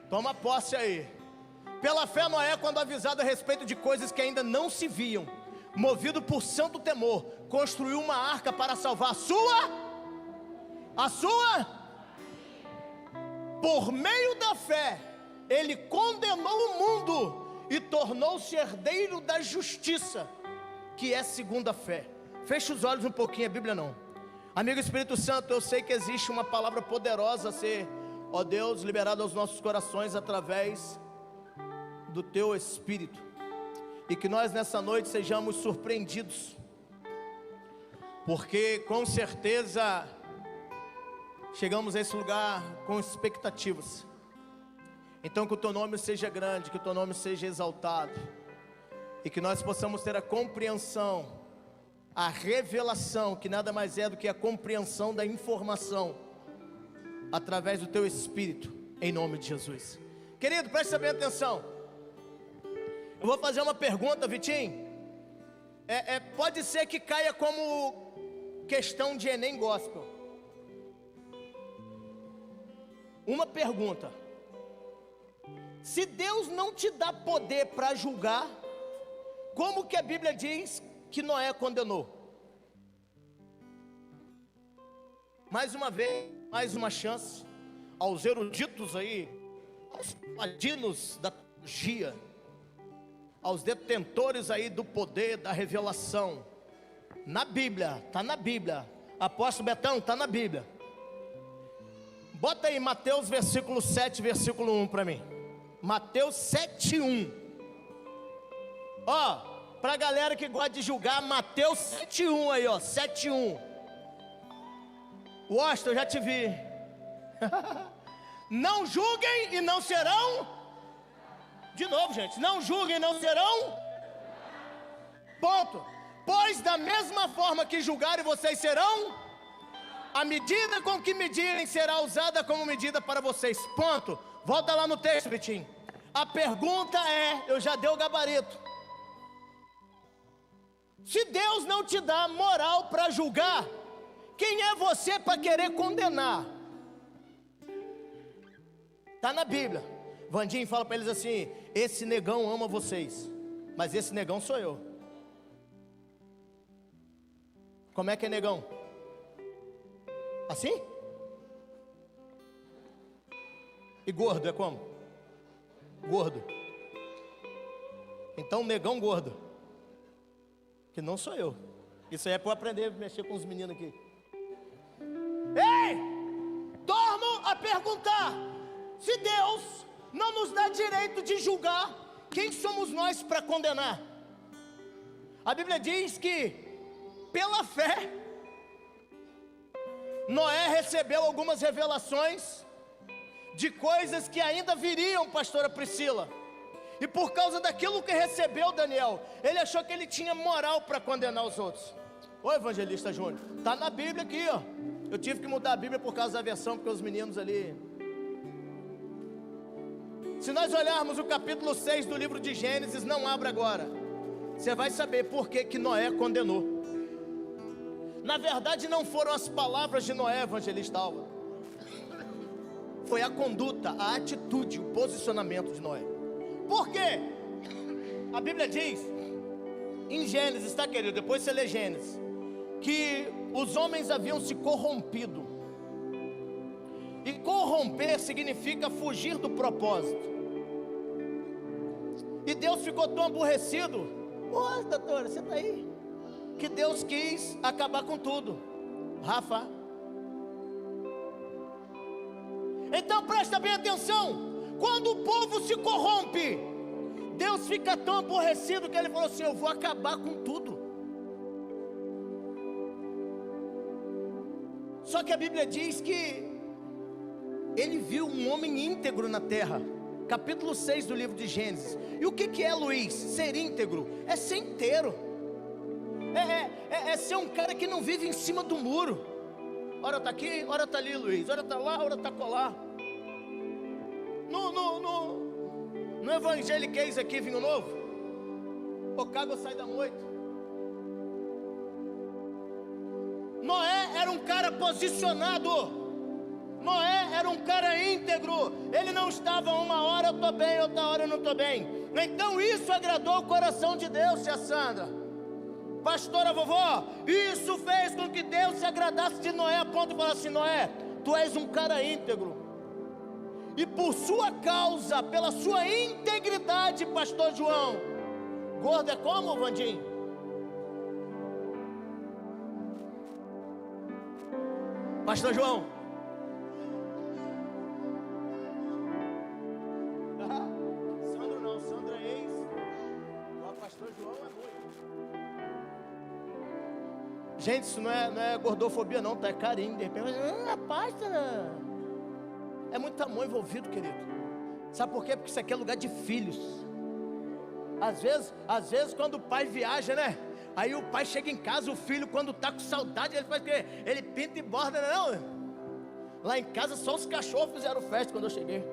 Toma posse aí. Pela fé, Noé, quando avisado a respeito de coisas que ainda não se viam, movido por santo temor, construiu uma arca para salvar a sua. Por meio da fé, ele condenou o mundo e tornou-se herdeiro da justiça, que é segundo a fé. Feche os olhos um pouquinho, a Bíblia não. Amigo Espírito Santo, eu sei que existe uma palavra poderosa a ser, ó Deus, liberada aos nossos corações através do Teu Espírito, e que nós nessa noite sejamos surpreendidos, porque com certeza chegamos a esse lugar com expectativas. Então que o Teu nome seja grande, que o Teu nome seja exaltado, e que nós possamos ter a compreensão, a revelação, que nada mais é do que a compreensão da informação, através do Teu Espírito, em nome de Jesus. Querido, preste bem atenção. Eu vou fazer uma pergunta, Vitinho. Pode ser que caia como questão de Enem Gospel. Uma pergunta: se Deus não te dá poder para julgar, como que a Bíblia diz que Noé condenou? Mais uma vez, mais uma chance aos eruditos aí, aos paladinos da teologia, aos detentores aí do poder, da revelação. Na Bíblia, está na Bíblia. Apóstolo Betão, está na Bíblia. Bota aí Mateus versículo 7, versículo 1 para mim. Mateus 7, 1. Ó, para a galera que gosta de julgar, Mateus 7, 1 aí, ó, 7, 1. Washington, eu já te vi. Não julguem e não serão. De novo, gente, não julguem e não serão. Ponto. Pois da mesma forma que julgarem, vocês serão. A medida com que medirem será usada como medida para vocês. Ponto. Volta lá no texto, Vitinho. A pergunta é, eu já dei o gabarito. Se Deus não te dá moral para julgar, quem é você para querer condenar? Está na Bíblia. Vandinho fala para eles assim: esse negão ama vocês, mas esse negão sou eu. Como é que é negão? Assim? E gordo é como? Gordo. Então negão gordo, que não sou eu. Isso aí é para eu aprender a mexer com os meninos aqui. Ei! Torno a perguntar: se Deus não nos dá direito de julgar, quem somos nós para condenar? A Bíblia diz que pela fé Noé recebeu algumas revelações de coisas que ainda viriam, pastora Priscila. E por causa daquilo que recebeu, Daniel, ele achou que ele tinha moral para condenar os outros. Ô evangelista Júnior, está na Bíblia aqui, ó. Eu tive que mudar a Bíblia por causa da versão, porque os meninos ali. Se nós olharmos o capítulo 6 do livro de Gênesis, não abra agora, você vai saber por que que Noé condenou. Na verdade não foram as palavras de Noé, evangelista Álvaro, foi a conduta, a atitude, o posicionamento de Noé. Por quê? A Bíblia diz em Gênesis, tá querido? Depois você lê Gênesis, que os homens haviam se corrompido. E corromper significa fugir do propósito. E Deus ficou tão aborrecido. Ô, doutora, você está aí? Que Deus quis acabar com tudo. Rafa. Então presta bem atenção. Quando o povo se corrompe, Deus fica tão aborrecido que ele falou assim: eu vou acabar com tudo. Só que a Bíblia diz que ele viu um homem íntegro na terra. Capítulo 6 do livro de Gênesis. E o que é, Luiz? Ser íntegro é ser inteiro. É ser um cara que não vive em cima do muro. Ora está aqui, ora está ali, Luiz. Ora está lá, ora está colar. No evangeliquez aqui, Vinho Novo, o cago sai da moita. Noé era um cara posicionado. Noé era um cara íntegro. Ele não estava uma hora eu estou bem, outra hora eu não estou bem. Então isso agradou o coração de Deus, tia Sandra. Pastora vovó, isso fez com que Deus se agradasse de Noé, a ponto de falar assim: Noé, tu és um cara íntegro, e por sua causa, pela sua integridade, pastor João, gordo é como, Vandim? Pastor João, Sandro não, Sandra é ex, o pastor João é ruim. Gente, isso não é gordofobia não, tá? É carinho. De repente, rapaz, é muito amor envolvido, querido. Sabe por quê? Porque isso aqui é lugar de filhos. Às vezes quando o pai viaja, né? Aí o pai chega em casa, o filho quando tá com saudade, ele faz o quê? Ele pinta e borda, não? Lá em casa só os cachorros fizeram festa quando eu cheguei.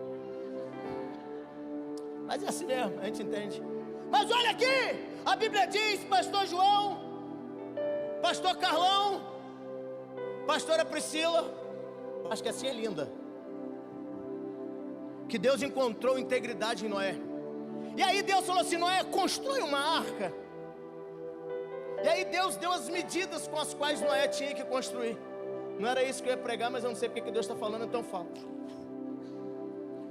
Mas é assim mesmo, a gente entende. Mas olha aqui, a Bíblia diz, pastor João, pastor Carlão, pastora Priscila, acho que assim é linda, que Deus encontrou integridade em Noé. E aí Deus falou assim: Noé, constrói uma arca. E aí Deus deu as medidas com as quais Noé tinha que construir. Não era isso que eu ia pregar, mas eu não sei porque que Deus está falando, então fala.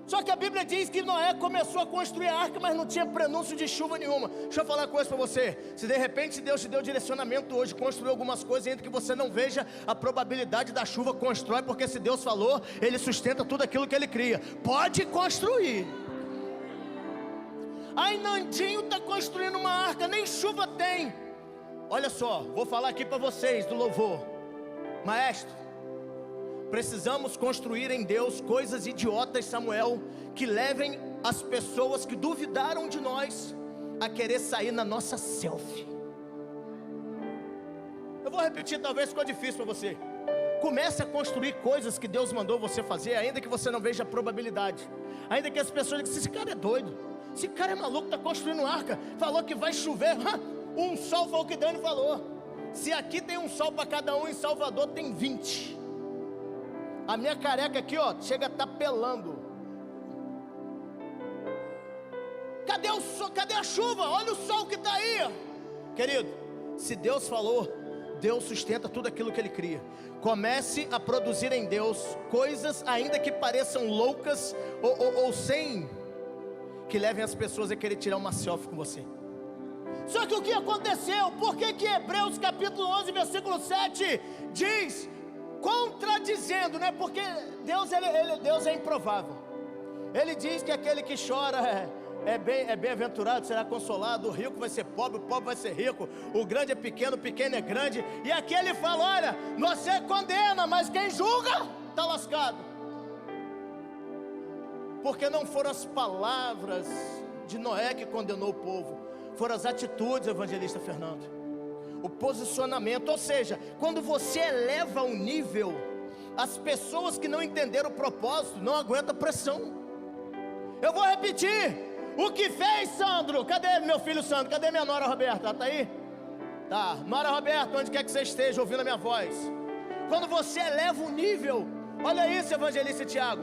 Só que a Bíblia diz que Noé começou a construir a arca, mas não tinha prenúncio de chuva nenhuma. Deixa eu falar uma coisa para você. Se de repente Deus te deu direcionamento hoje, construir algumas coisas, ainda que você não veja a probabilidade da chuva, constrói, porque se Deus falou, Ele sustenta tudo aquilo que Ele cria. Pode construir. Aí Nandinho está construindo uma arca, nem chuva tem. Olha só, vou falar aqui para vocês do louvor. Maestro, precisamos construir em Deus coisas idiotas, Samuel, que levem as pessoas que duvidaram de nós a querer sair na nossa selfie. Eu vou repetir, talvez ficou difícil para você. Comece a construir coisas que Deus mandou você fazer, ainda que você não veja a probabilidade. Ainda que as pessoas digam: esse cara é doido, esse cara é maluco, está construindo arca, falou que vai chover. Um sol foi o que Dani falou. Se aqui tem um sol para cada um, em Salvador tem 20. A minha careca aqui, ó, chega a estar pelando. Cadê o sol? Cadê a chuva? Olha o sol que está aí, ó. Querido, se Deus falou, Deus sustenta tudo aquilo que Ele cria. Comece a produzir em Deus coisas, ainda que pareçam loucas ou sem, que levem as pessoas a querer tirar uma selfie com você. Só que o que aconteceu? Por que que Hebreus capítulo 11, versículo 7 diz, contradizendo, né? Porque Deus é improvável. Ele diz que aquele que chora é bem-aventurado, será consolado. O rico vai ser pobre, o pobre vai ser rico. O grande é pequeno, o pequeno é grande. E aqui ele fala: olha, você condena, mas quem julga está lascado. Porque não foram as palavras de Noé que condenou o povo, foram as atitudes, evangelista Fernando, o posicionamento. Ou seja, quando você eleva um nível, as pessoas que não entenderam o propósito não aguentam pressão. Eu vou repetir: o que fez, Sandro? Cadê meu filho Sandro? Cadê minha nora Roberta? Ela está aí? Tá, nora Roberta, onde quer que você esteja ouvindo a minha voz, quando você eleva um nível, olha isso, evangelista Tiago,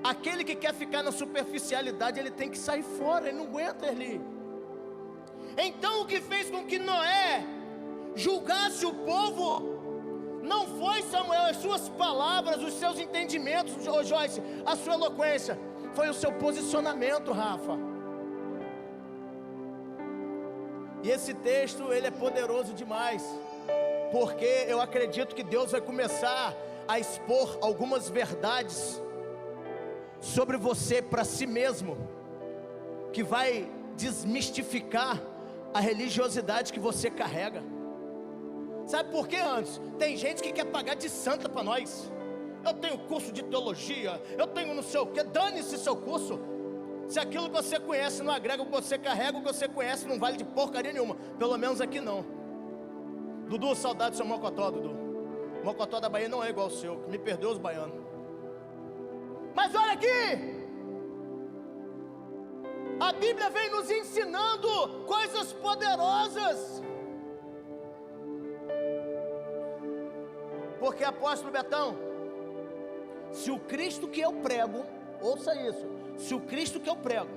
aquele que quer ficar na superficialidade, ele tem que sair fora, ele não aguenta ali. Então o que fez com que Noé julgasse o povo não foi, Samuel, as suas palavras, os seus entendimentos, Joyce, a sua eloquência, foi o seu posicionamento, Rafa. E esse texto, ele é poderoso demais, porque eu acredito que Deus vai começar a expor algumas verdades sobre você para si mesmo, que vai desmistificar a religiosidade que você carrega. Sabe por quê, antes? Tem gente que quer pagar de santa para nós. Eu tenho curso de teologia, eu tenho não sei o que. Dane-se seu curso. Se aquilo que você conhece não agrega o que você carrega, o que você conhece não vale de porcaria nenhuma. Pelo menos aqui não. Dudu, saudade do seu mocotó, Dudu. O mocotó da Bahia não é igual ao seu, me perdoa os baianos. Mas olha aqui, a Bíblia vem nos ensinando coisas poderosas. Porque, apóstolo Betão, Se o Cristo que eu prego, ouça isso, se o Cristo que eu prego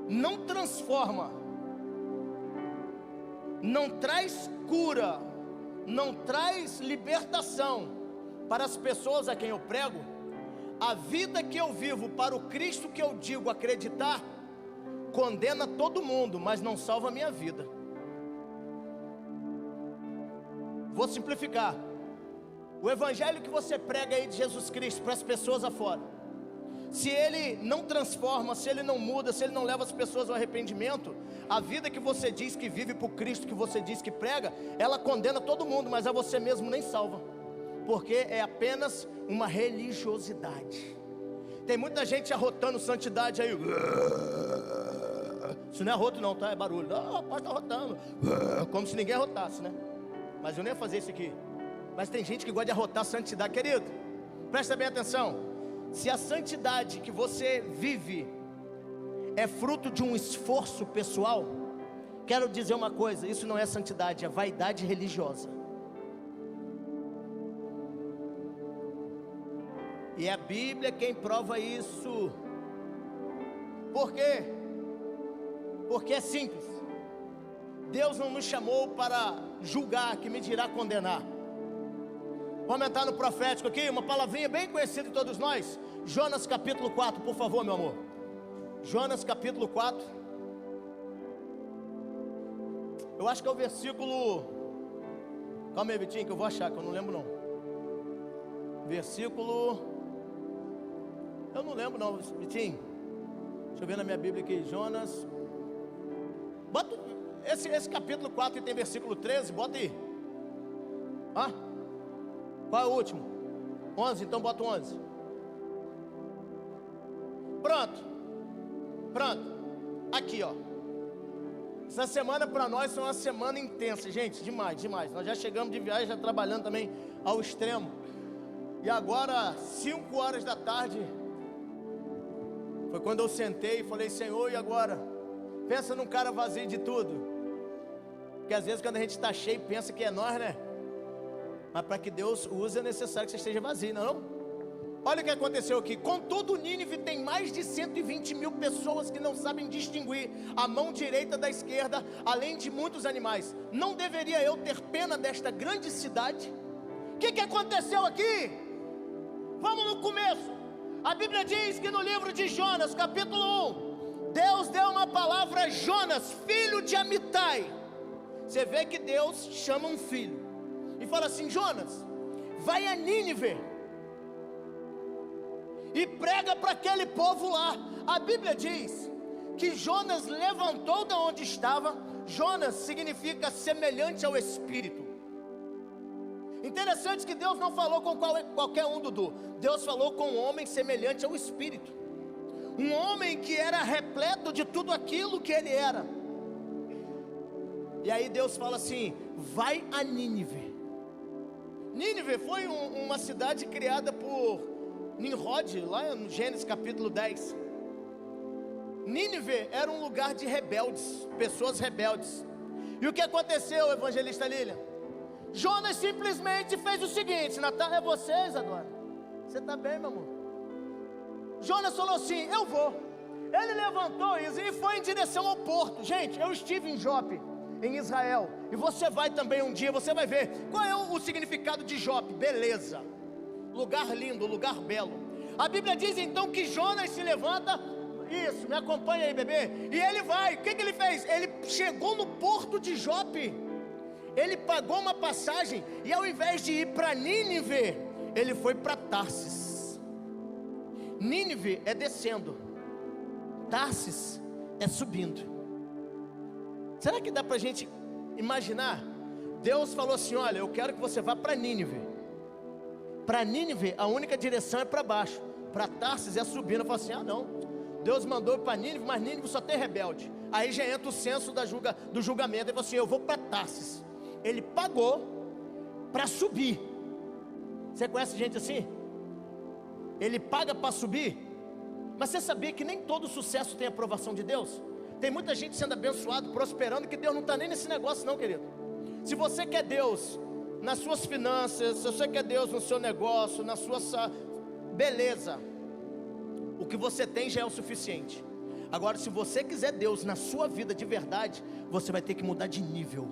não transforma, não traz cura, não traz libertação para as pessoas a quem eu prego, a vida que eu vivo para o Cristo que eu digo acreditar, condena todo mundo, mas não salva a minha vida. Vou simplificar. O evangelho que você prega aí de Jesus Cristo para as pessoas afora, se ele não transforma, se ele não muda, se ele não leva as pessoas ao arrependimento, a vida que você diz que vive por Cristo, que você diz que prega, ela condena todo mundo, mas a você mesmo nem salva, porque é apenas uma religiosidade. Tem muita gente arrotando santidade aí. Isso não é arroto não, tá? É barulho. Ah, pode estar arrotando, como se ninguém arrotasse, né? Mas eu nem ia fazer isso aqui. Mas tem gente que gosta de arrotar santidade. Querido, presta bem atenção. Se a santidade que você vive é fruto de um esforço pessoal, quero dizer uma coisa, isso não é santidade, é vaidade religiosa. E é a Bíblia quem prova isso. Por quê? Porque é simples. Deus não nos chamou para julgar, que me dirá condenar. Vamos entrar no profético aqui, uma palavrinha bem conhecida de todos nós. Jonas capítulo 4, por favor, meu amor. Jonas capítulo 4. Eu acho que é o versículo... Calma aí, Vitinho, que eu vou achar, que eu não lembro não. Versículo... Eu não lembro não, Vitinho. Deixa eu ver na minha Bíblia aqui, Jonas. Bota esse capítulo 4 que tem versículo 13, bota aí. Ah? Qual é o último? 11, então bota o 11. Pronto. Aqui, ó. Essa semana para nós foi uma semana intensa, gente, demais. Nós já chegamos de viagem, já trabalhando também ao extremo. E agora, 5 horas da tarde, foi quando eu sentei e falei, Senhor, e agora? Pensa num cara vazio de tudo. Porque às vezes quando a gente está cheio, pensa que é nós, né? Mas para que Deus use, é necessário que você esteja vazio, não? Olha o que aconteceu aqui. Contudo, Nínive tem mais de 120 mil pessoas que não sabem distinguir a mão direita da esquerda, além de muitos animais. Não deveria eu ter pena desta grande cidade? O que aconteceu aqui? Vamos no começo. A Bíblia diz que no livro de Jonas, capítulo 1, Deus deu uma palavra a Jonas, filho de Amitai. Você vê que Deus chama um filho e fala assim, Jonas, vai a Nínive e prega para aquele povo lá. A Bíblia diz que Jonas levantou de onde estava. Jonas significa semelhante ao Espírito. Interessante que Deus não falou com qualquer um, Dudu. Deus falou com um homem semelhante ao Espírito. Um homem que era repleto de tudo aquilo que ele era. E aí Deus fala assim, vai a Nínive. Nínive foi uma cidade criada por Nimrod, lá no Gênesis capítulo 10. Nínive era um lugar de rebeldes, pessoas rebeldes. E o que aconteceu, evangelista Lília? Jonas simplesmente fez o seguinte, Natália, é você, Isadora? Você está bem, meu amor? Jonas falou assim, eu vou. Ele levantou e foi em direção ao porto. Gente, eu estive em Jope, em Israel, e você vai também um dia, você vai ver qual é o significado de Jope. Beleza, lugar lindo, lugar belo. A Bíblia diz então que Jonas se levanta. Isso, me acompanha aí, bebê. E ele vai, o que ele fez? Ele chegou no porto de Jope. Ele pagou uma passagem, e ao invés de ir para Nínive, ele foi para Tarsis. Nínive é descendo, Tarsis é subindo. Será que dá para a gente imaginar? Deus falou assim, olha, eu quero que você vá para Nínive. Para Nínive a única direção é para baixo, para Tarsis é subindo. Eu falo assim, não, Deus mandou para Nínive, mas Nínive só tem rebelde. Aí já entra o senso do julgamento. Ele falou assim, eu vou para Tarsis. Ele pagou para subir. Você conhece gente assim? Ele paga para subir. Mas você sabia que nem todo sucesso tem aprovação de Deus? Tem muita gente sendo abençoado, prosperando, que Deus não está nem nesse negócio não, querido. Se você quer Deus nas suas finanças, se você quer Deus no seu negócio, na sua beleza, o que você tem já é o suficiente. Agora, se você quiser Deus na sua vida de verdade, você vai ter que mudar de nível.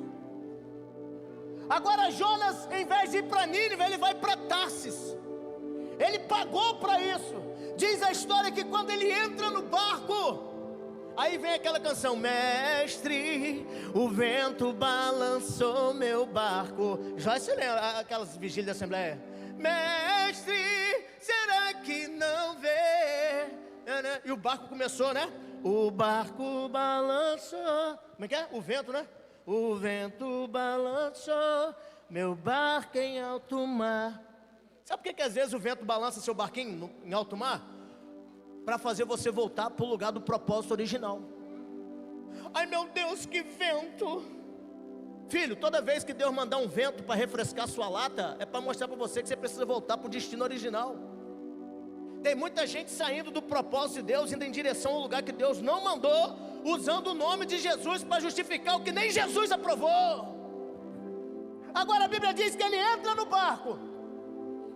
Agora Jonas, em vez de ir para Nínive, ele vai para Tarsis. Ele pagou para isso. Diz a história que quando ele entra no barco, aí vem aquela canção: mestre, o vento balançou meu barco. Já se lembra aquelas vigílias da Assembleia? Mestre, será que não vê? E o barco começou, né? O barco balançou. Como é que é? O vento, né? O vento balançou meu barco em alto mar. Sabe por que às vezes o vento balança seu barquinho em alto mar? Para fazer você voltar para o lugar do propósito original. Ai meu Deus, que vento! Filho, toda vez que Deus mandar um vento para refrescar sua lata, é para mostrar para você que você precisa voltar para o destino original. Tem muita gente saindo do propósito de Deus, indo em direção ao lugar que Deus não mandou, usando o nome de Jesus para justificar o que nem Jesus aprovou. Agora a Bíblia diz que ele entra no barco,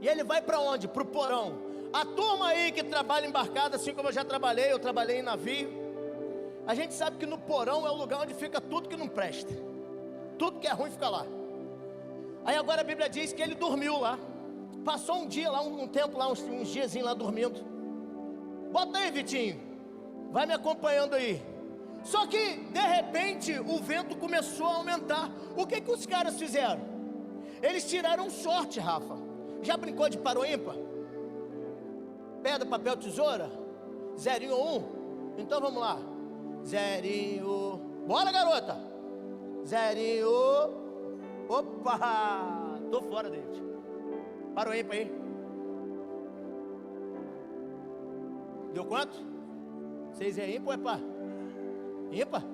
e ele vai para onde? Para o porão. A turma aí que trabalha embarcada, assim como eu trabalhei em navio. A gente sabe que no porão é o lugar onde fica tudo que não presta. Tudo que é ruim fica lá. Aí agora a Bíblia diz que ele dormiu lá. Passou um dia lá, um tempo lá, uns diazinhos lá dormindo. Bota aí, Vitinho, vai me acompanhando aí. Só que de repente o vento começou a aumentar. O que os caras fizeram? Eles tiraram sorte, Rafa. Já brincou de par ou ímpar? Pedra, papel, tesoura? 0 ou 1? Então vamos lá. 0. Bora, garota. 0. Opa, tô fora, David. Par ou ímpar aí? Deu quanto? 6 é ímpar ou é par? Ímpar?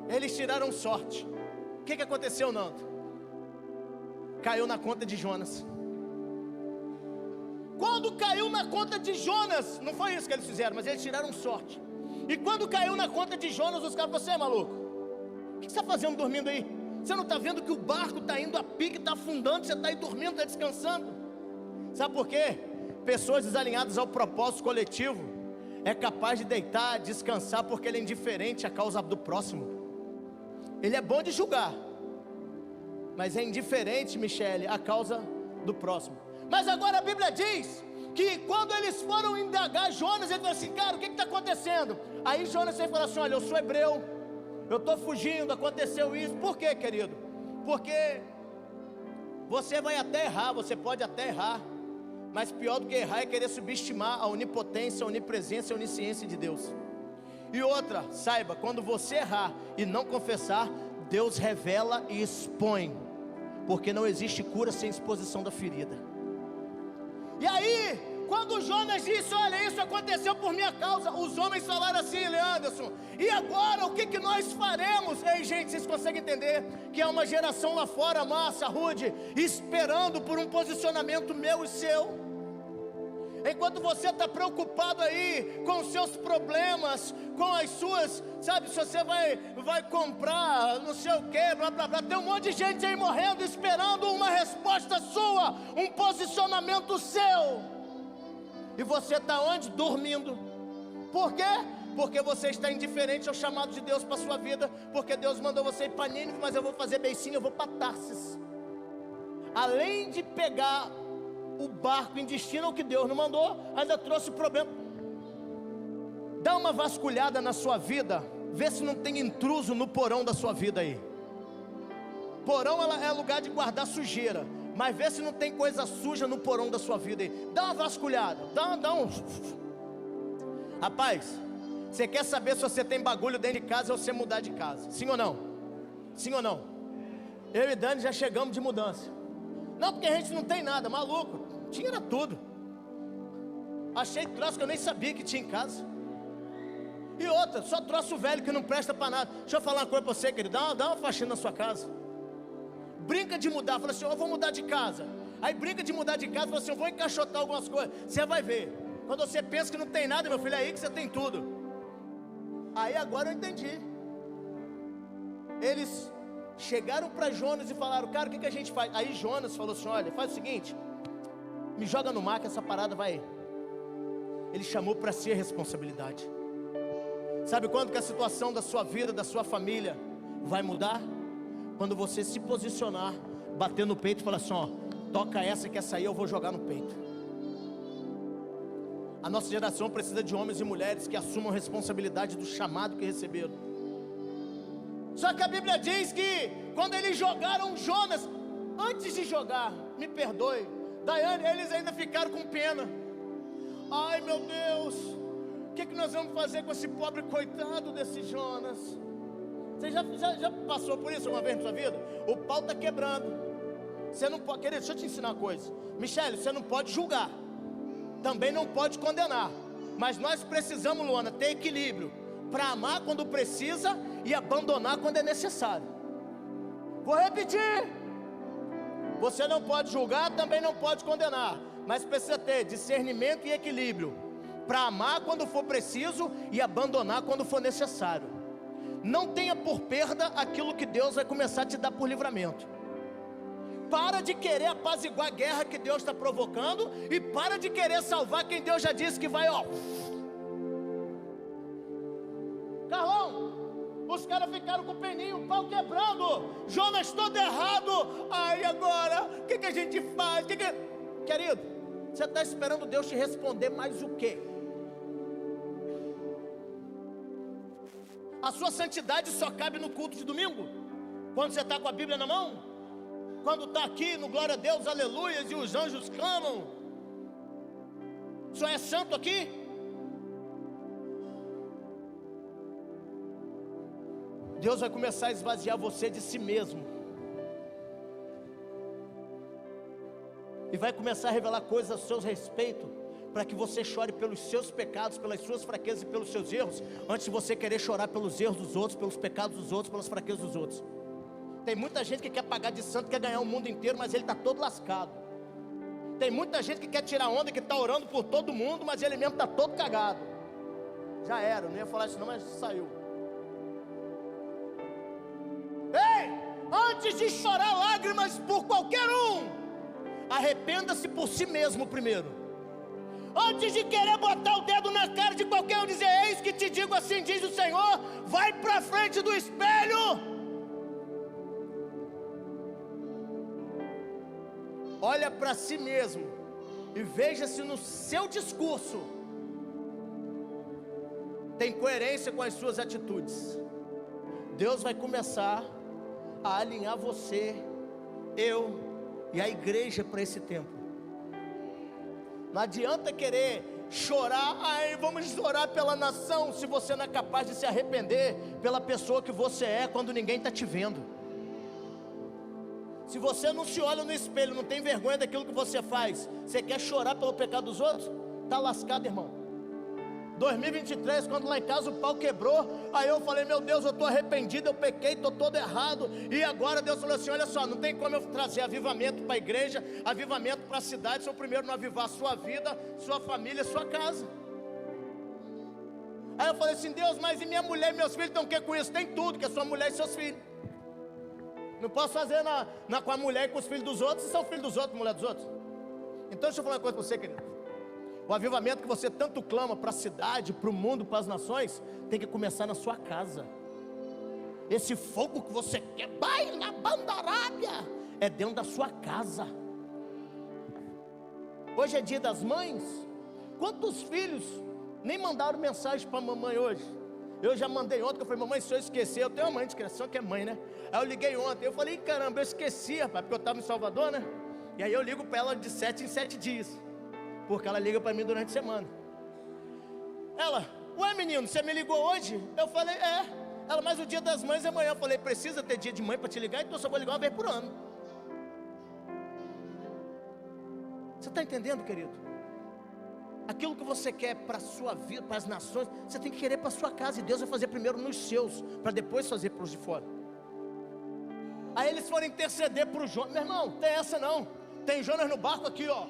Eles tiraram sorte. O que aconteceu, Nando? Caiu na conta de Jonas. Quando caiu na conta de Jonas, não foi isso que eles fizeram, mas eles tiraram sorte. E quando caiu na conta de Jonas, os caras falaram: você é maluco? O que você está fazendo dormindo aí? Você não está vendo que o barco está indo a pique, está afundando, você está aí dormindo, está descansando? Sabe por quê? Pessoas desalinhadas ao propósito coletivo é capaz de deitar, descansar, porque ele é indiferente à causa do próximo. Ele é bom de julgar, mas é indiferente, Michele, à causa do próximo. Mas agora a Bíblia diz que quando eles foram indagar Jonas, ele falou assim: cara, o que está acontecendo? Aí Jonas falou assim: olha, eu sou hebreu, eu estou fugindo, aconteceu isso. Por quê, querido? Porque você vai até errar, você pode até errar, mas pior do que errar é querer subestimar a onipotência, a onipresença e a onisciência de Deus. E outra, saiba, quando você errar e não confessar, Deus revela e expõe, porque não existe cura sem exposição da ferida. E aí, quando Jonas disse: olha, isso aconteceu por minha causa, os homens falaram assim: Leanderson, e agora o que nós faremos? Ei, gente, vocês conseguem entender que há uma geração lá fora, Márcia, Rude, esperando por um posicionamento meu e seu? Enquanto você está preocupado aí com os seus problemas, com as suas, sabe, se você vai comprar, não sei o que, blá blá blá, tem um monte de gente aí morrendo, esperando uma resposta sua, um posicionamento seu. E você está onde? Dormindo. Por quê? Porque você está indiferente ao chamado de Deus para a sua vida. Porque Deus mandou você ir para Nínive, mas eu vou fazer beicinho, eu vou para Tarsis. Além de pegar o barco em destino ao que Deus não mandou, ainda trouxe problema. Dá uma vasculhada na sua vida, vê se não tem intruso no porão da sua vida aí. Porão é lugar de guardar sujeira, mas vê se não tem coisa suja no porão da sua vida aí. Dá uma vasculhada, dá um... Rapaz, você quer saber se você tem bagulho dentro de casa ou você mudar de casa? Sim ou não? Sim ou não? Eu e Dani já chegamos de mudança. Não, porque a gente não tem nada, maluco. Tinha tudo. Achei troço que eu nem sabia que tinha em casa. E outra, só troço velho que não presta para nada. Deixa eu falar uma coisa para você, querido. Dá uma faxina na sua casa. Brinca de mudar. Fala assim: eu vou mudar de casa. Aí brinca de mudar de casa. Fala assim: eu vou encaixotar algumas coisas. Você vai ver. Quando você pensa que não tem nada, meu filho, é aí que você tem tudo. Aí agora eu entendi. Eles chegaram para Jonas e falaram: cara, o que a gente faz? Aí Jonas falou assim: olha, faz o seguinte, me joga no mar que essa parada vai. Ele chamou para si a responsabilidade. Sabe quando que a situação da sua vida, da sua família vai mudar? Quando você se posicionar, bater no peito e falar assim: ó, toca essa que essa aí eu vou jogar no peito. A nossa geração precisa de homens e mulheres que assumam a responsabilidade do chamado que receberam. Só que a Bíblia diz que quando eles jogaram Jonas, antes de jogar, me perdoe, Daiane, eles ainda ficaram com pena. Ai meu Deus, o que nós vamos fazer com esse pobre coitado desse Jonas? Você já passou por isso uma vez na sua vida? O pau está quebrando. Você não pode, querido, deixa eu te ensinar uma coisa. Michele, você não pode julgar, também não pode condenar. Mas nós precisamos, Luana, ter equilíbrio para amar quando precisa e abandonar quando é necessário. Vou repetir: você não pode julgar, também não pode condenar, mas precisa ter discernimento e equilíbrio para amar quando for preciso e abandonar quando for necessário. Não tenha por perda aquilo que Deus vai começar a te dar por livramento. Para de querer apaziguar a guerra que Deus está provocando, e para de querer salvar quem Deus já disse que vai, ó. Carlão, os caras ficaram com o peninho, o pau quebrando, Jonas todo errado. Ai, agora, o que a gente faz? Querido, você está esperando Deus te responder mais o quê? A sua santidade só cabe no culto de domingo? Quando você está com a Bíblia na mão? Quando está aqui no glória a Deus, aleluias, e os anjos clamam? Só é santo aqui? Deus vai começar a esvaziar você de si mesmo, e vai começar a revelar coisas a seu respeito, para que você chore pelos seus pecados, pelas suas fraquezas e pelos seus erros, antes de você querer chorar pelos erros dos outros, pelos pecados dos outros, pelas fraquezas dos outros. Tem muita gente que quer pagar de santo, quer ganhar o mundo inteiro, mas ele está todo lascado. Tem muita gente que quer tirar onda, que está orando por todo mundo, mas ele mesmo está todo cagado. Já era, eu não ia falar isso não, mas saiu. Ei, antes de chorar lágrimas por qualquer um, arrependa-se por si mesmo primeiro. Antes de querer botar o dedo na cara de qualquer um e dizer: eis que te digo assim, diz o Senhor, vai para frente do espelho. Olha para si mesmo e veja se no seu discurso tem coerência com as suas atitudes. Deus vai começar a alinhar você, eu e a igreja para esse tempo. Não adianta querer chorar: ai, vamos orar pela nação, se você não é capaz de se arrepender pela pessoa que você é quando ninguém está te vendo. Se você não se olha no espelho, não tem vergonha daquilo que você faz, você quer chorar pelo pecado dos outros? Está lascado, irmão. 2023, quando lá em casa o pau quebrou, aí eu falei: meu Deus, eu estou arrependido, eu pequei, estou todo errado. E agora Deus falou assim: olha só, não tem como eu trazer avivamento para a igreja, avivamento para a cidade, se eu primeiro não avivar a sua vida, sua família, sua casa. Aí eu falei assim: Deus, mas e minha mulher e meus filhos estão o que com isso? Tem tudo, que é sua mulher e seus filhos. Não posso fazer com a mulher e com os filhos dos outros, se são filhos dos outros, mulher dos outros. Então deixa eu falar uma coisa para você, querido. O avivamento que você tanto clama para a cidade, para o mundo, para as nações, tem que começar na sua casa. Esse fogo que você quer, vai na bandarábia, é dentro da sua casa. Hoje é dia das mães. Quantos filhos nem mandaram mensagem para a mamãe hoje? Eu já mandei ontem, eu falei: mamãe, se eu esquecer, eu tenho uma mãe de criação que é mãe, né? Aí eu liguei ontem, eu falei: caramba, eu esqueci, rapaz, porque eu estava em Salvador, né? E aí eu ligo para ela de 7 em 7 dias, porque ela liga para mim durante a semana. Ela: ué menino, você me ligou hoje? Eu falei: é. Ela: mas o dia das mães é amanhã. Eu falei: precisa ter dia de mãe para te ligar? Então eu só vou ligar uma vez por ano. Você está entendendo, querido? Aquilo que você quer para a sua vida, para as nações, você tem que querer para a sua casa, e Deus vai fazer primeiro nos seus, para depois fazer para os de fora. Aí eles foram interceder para o Jonas. Meu irmão, tem essa não. Tem Jonas no barco aqui, ó.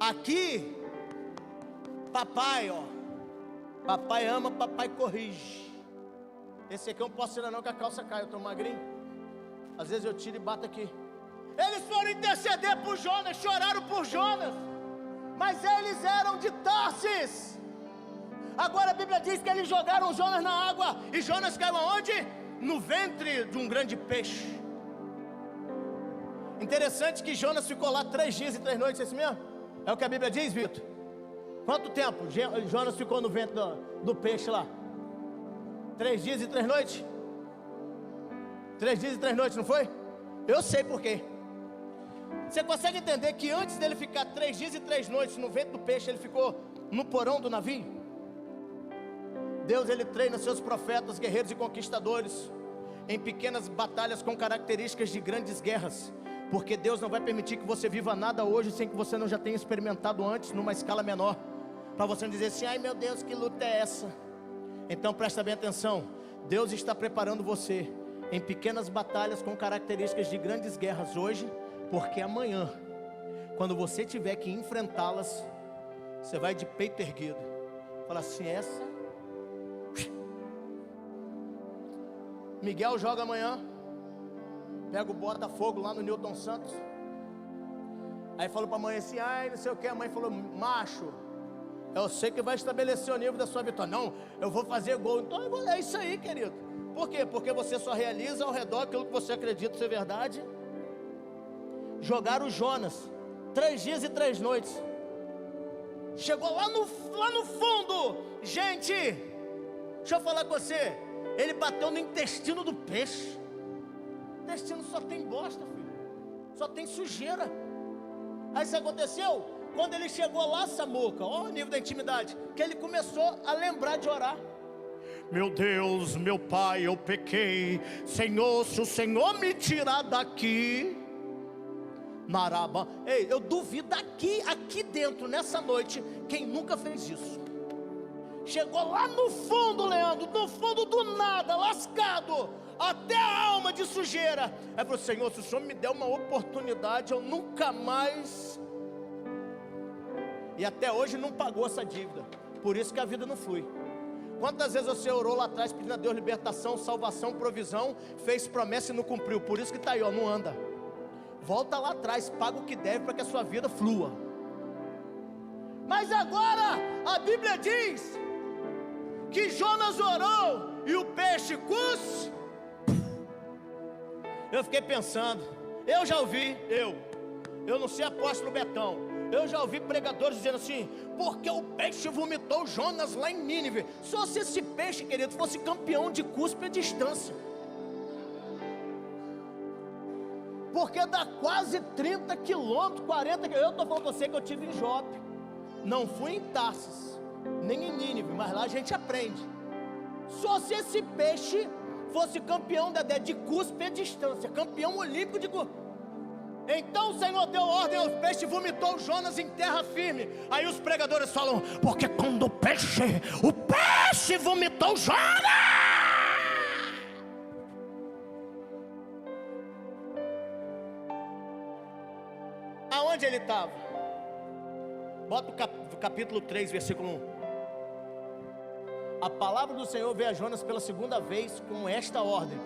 Aqui, papai, ó. Papai ama, papai corrige. Esse aqui eu não posso tirar não, que a calça cai, eu tô magrinho. Às vezes eu tiro e bato aqui. Eles foram interceder por Jonas, choraram por Jonas, mas eles eram de Tarsis. Agora a Bíblia diz que eles jogaram Jonas na água, e Jonas caiu aonde? No ventre de um grande peixe. Interessante que Jonas ficou lá 3 dias e 3 noites, é isso mesmo? É o que a Bíblia diz, Vitor? Quanto tempo Jonas ficou no ventre do peixe lá? 3 dias e 3 noites? 3 dias e 3 noites, não foi? Eu sei por quê. Você consegue entender que antes dele ficar 3 dias e 3 noites no ventre do peixe, ele ficou no porão do navio? Deus, ele treina seus profetas, guerreiros e conquistadores em pequenas batalhas com características de grandes guerras, porque Deus não vai permitir que você viva nada hoje sem que você não já tenha experimentado antes numa escala menor, para você não dizer assim, ai meu Deus, que luta é essa? Então presta bem atenção, Deus está preparando você em pequenas batalhas com características de grandes guerras hoje, porque amanhã, quando você tiver que enfrentá-las, você vai de peito erguido, fala assim, essa... Miguel joga amanhã, pega o Botafogo lá no Newton Santos. Aí falou para a mãe assim, ai não sei o que, a mãe falou, macho, eu sei que vai estabelecer o nível da sua vitória. Não, eu vou fazer gol. Então é isso aí, querido. Por quê? Porque você só realiza ao redor aquilo que você acredita ser verdade. Jogaram o Jonas 3 dias e 3 noites. Chegou lá no fundo. Gente, deixa eu falar com você. Ele bateu no intestino do peixe. O intestino só tem bosta, filho. Só tem sujeira. Aí isso aconteceu quando ele chegou lá, Samuca, olha o nível da intimidade, que ele começou a lembrar de orar. Meu Deus, meu Pai, eu pequei. Senhor, se o Senhor me tirar daqui, Maraba, ei, eu duvido aqui dentro, nessa noite, quem nunca fez isso. Chegou lá no fundo, Leandro, no fundo do nada, lascado, até a alma de sujeira. Aí falou, Senhor, se o Senhor me der uma oportunidade, eu nunca mais... E até hoje não pagou essa dívida. Por isso que a vida não flui. Quantas vezes você orou lá atrás pedindo a Deus libertação, salvação, provisão, fez promessa e não cumpriu? Por isso que está aí, ó, não anda. Volta lá atrás, paga o que deve para que a sua vida flua. Mas agora a Bíblia diz que Jonas orou e o peixe cus. Eu fiquei pensando, eu já ouvi, eu não sei apóstolo Betão, eu já ouvi pregadores dizendo assim, porque o peixe vomitou Jonas lá em Nínive. Só se esse peixe, querido, fosse campeão de cuspe à distância, porque dá quase 30 quilômetros, 40 quilômetros. Eu estou falando com você que eu tive em Jope, não fui em Tarsis, nem em Nínive, mas lá a gente aprende. Só se esse peixe fosse campeão de cuspe à distância, campeão olímpico de cuspe. Então o Senhor deu ordem aos peixes, vomitou Jonas em terra firme. Aí os pregadores falam, porque quando o peixe vomitou Jonas. Aonde ele estava? Bota o capítulo 3, versículo 1. A palavra do Senhor veio a Jonas pela segunda vez com esta ordem: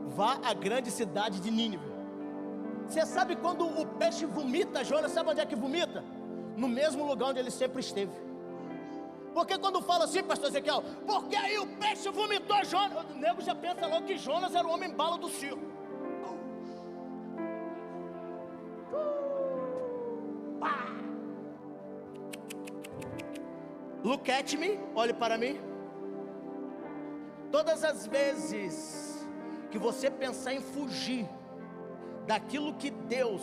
vá à grande cidade de Nínive. Você sabe quando o peixe vomita Jonas, sabe onde é que vomita? No mesmo lugar onde ele sempre esteve. Porque quando fala assim, pastor Ezequiel, porque aí o peixe vomitou Jonas, o nego já pensa logo que Jonas era o homem bala do circo. Look at me, olhe para mim. Todas as vezes que você pensar em fugir daquilo que Deus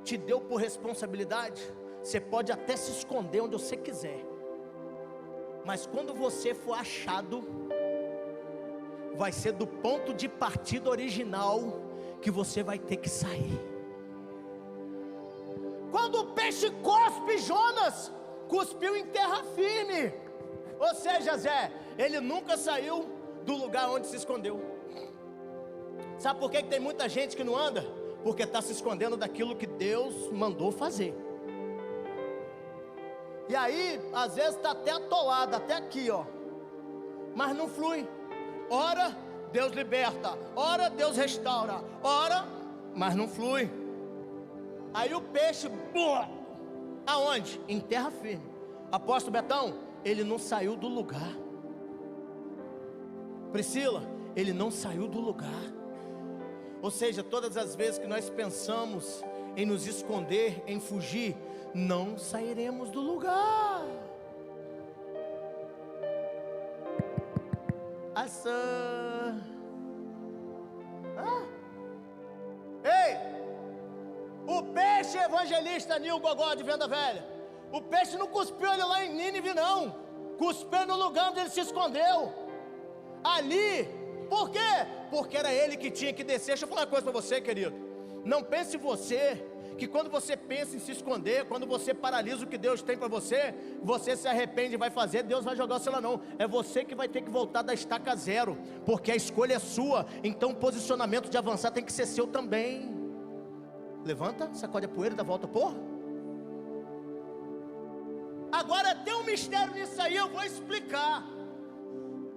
te deu por responsabilidade, você pode até se esconder onde você quiser, mas quando você for achado, vai ser do ponto de partida original que você vai ter que sair. Quando o peixe cospe Jonas, cuspiu em terra firme. Ou seja, Zé, ele nunca saiu do lugar onde se escondeu. Sabe por que tem muita gente que não anda? Porque está se escondendo daquilo que Deus mandou fazer. E aí, às vezes está até atolado, até aqui, ó. Mas não flui. Ora, Deus liberta. Ora, Deus restaura. Ora, mas não flui. Aí o peixe, aonde? Em terra firme. Apóstolo Betão, ele não saiu do lugar. Priscila, ele não saiu do lugar. Ou seja, todas as vezes que nós pensamos em nos esconder, em fugir, não sairemos do lugar. Ei, o peixe evangelista Nil Gogó de Venda Velha, o peixe não cuspiu ele lá em Nínive não, cuspiu no lugar onde ele se escondeu, ali. Por quê? Porque era ele que tinha que descer. Deixa eu falar uma coisa para você, querido. Não pense você que quando você pensa em se esconder, quando você paralisa o que Deus tem para você, você se arrepende e vai fazer, Deus vai jogar o celular. Não, é você que vai ter que voltar da estaca zero, porque a escolha é sua. Então o posicionamento de avançar tem que ser seu também. Levanta, sacode a poeira e dá volta por. Agora tem um mistério nisso aí, eu vou explicar.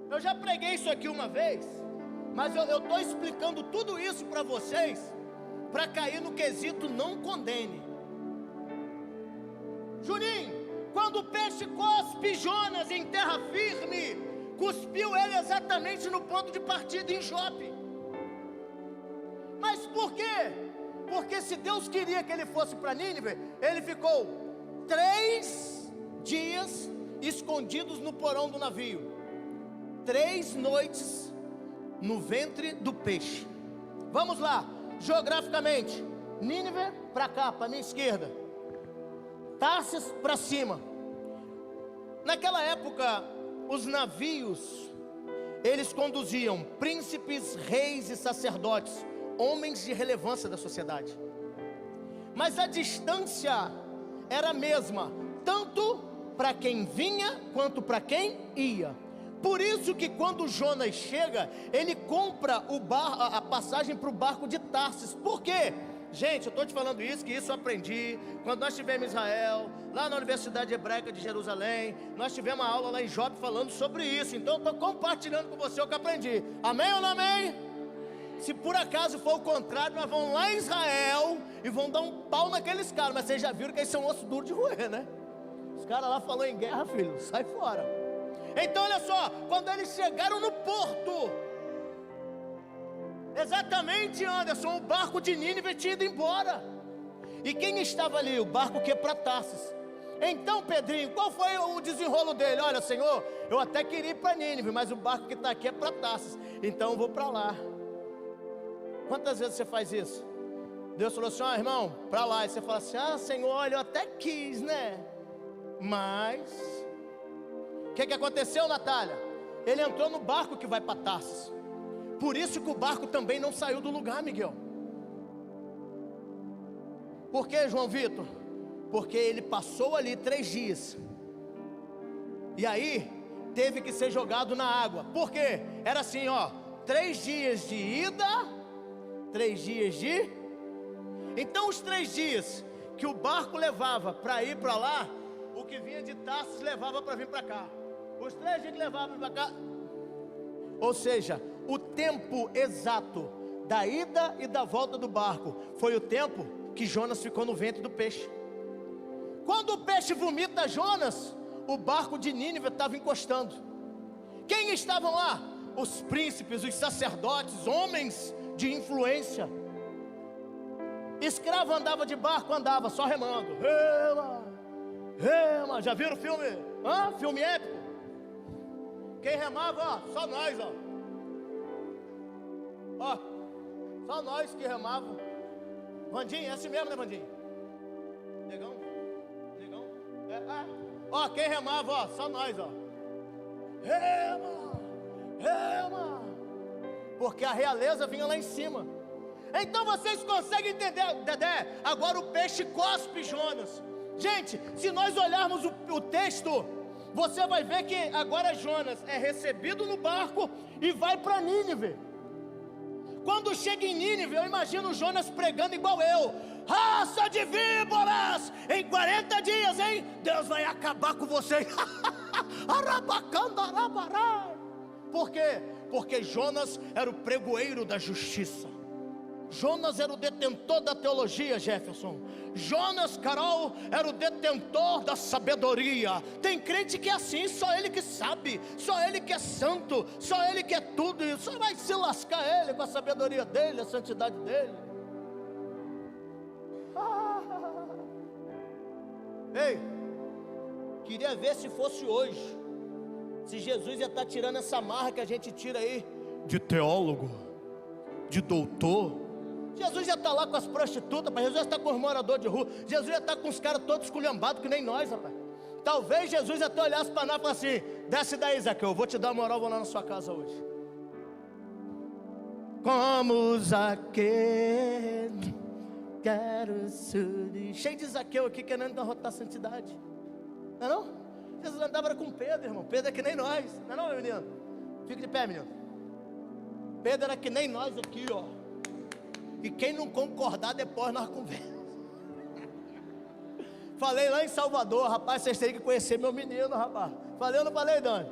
Eu já preguei isso aqui uma vez, mas eu estou explicando tudo isso para vocês, para cair no quesito não condene. Juninho, quando o peixe cospe Jonas em terra firme, cuspiu ele exatamente no ponto de partida em Jope. Mas por quê? Porque se Deus queria que ele fosse para Nínive, ele ficou 3 dias escondidos no porão do navio, 3 noites no ventre do peixe. Vamos lá, geograficamente, Nínive para cá, para a minha esquerda, Tarsis para cima. Naquela época, os navios, eles conduziam príncipes, reis e sacerdotes, homens de relevância da sociedade. Mas a distância era a mesma, tanto para quem vinha, quanto para quem ia. Por isso que quando Jonas chega, ele compra a passagem para o barco de Tarsis. Por quê? Gente, eu estou te falando isso, que isso eu aprendi quando nós estivemos em Israel, lá na Universidade Hebraica de Jerusalém. Nós tivemos uma aula lá em Jope falando sobre isso. Então eu estou compartilhando com você o que aprendi. Amém ou não amém? Se por acaso for o contrário, nós vamos lá em Israel e vamos dar um pau naqueles caras. Mas vocês já viram que eles são osso duro de roer, né? Os caras lá falaram em guerra, filho, sai fora. Então olha só, quando eles chegaram no porto, exatamente, Anderson, o barco de Nínive tinha ido embora. E quem estava ali? O barco que é para Tarsis. Então Pedrinho, qual foi o desenrolo dele? Olha, Senhor, eu até queria ir para Nínive, mas o barco que está aqui é para Tarsis, então eu vou para lá. Quantas vezes você faz isso? Deus falou assim, irmão, para lá. E você fala assim, Senhor, olha, eu até quis, né? Mas o que aconteceu, Natália? Ele entrou no barco que vai para Tarsis. Por isso que o barco também não saiu do lugar, Miguel. Por que, João Vitor? Porque ele passou ali 3 dias. E aí teve que ser jogado na água. Por quê? Era assim, 3 dias de ida, 3 dias de... Então os 3 dias que o barco levava para ir para lá, o que vinha de Tarsis levava para vir para cá. Os 3 dias que levavam para cá. Ou seja, o tempo exato da ida e da volta do barco foi o tempo que Jonas ficou no ventre do peixe. Quando o peixe vomita Jonas, o barco de Nínive estava encostando. Quem estavam lá? Os príncipes, os sacerdotes, homens de influência. Escravo andava de barco, andava só remando. Rema, rema. Já viram o filme? Filme épico? Quem remava, só nós, só nós que remava. Vandinho, é assim mesmo, né, Vandinho? Negão? Quem remava, só nós, Rema, rema. Porque a realeza vinha lá em cima. Então vocês conseguem entender, Dedé? Agora o peixe cospe Jonas. Gente, se nós olharmos o texto, você vai ver que agora Jonas é recebido no barco e vai para Nínive. Quando chega em Nínive, eu imagino Jonas pregando igual eu: raça de víboras, em 40 dias, hein, Deus vai acabar com vocês. Por quê? Porque Jonas era o pregoeiro da justiça. Jonas era o detentor da teologia, Jefferson. Jonas, Carol, era o detentor da sabedoria. Tem crente que é assim, só ele que sabe, só ele que é santo, só ele que é tudo, e só vai se lascar ele com a sabedoria dele, a santidade dele. Ei, queria ver se fosse hoje, se Jesus ia estar tirando essa marra que a gente tira aí de teólogo, de doutor. Jesus ia estar lá com as prostitutas, Jesus ia estar com os moradores de rua, Jesus ia estar com os caras todos esculhambados que nem nós, rapaz. Talvez Jesus até olhasse para nós e falasse assim: desce daí, Zaqueu, eu vou te dar moral, vou lá na sua casa hoje. Como Zaqueu, quero subir. Cheio de Zaqueu aqui querendo derrotar a santidade. Não é não? Jesus andava com Pedro, irmão. Pedro é que nem nós, não é não, meu menino? Fica de pé, menino. Pedro era que nem nós aqui, ó. E quem não concordar, depois nós conversamos. Falei lá em Salvador, rapaz, vocês têm que conhecer meu menino, rapaz. Falei ou não falei, Dani?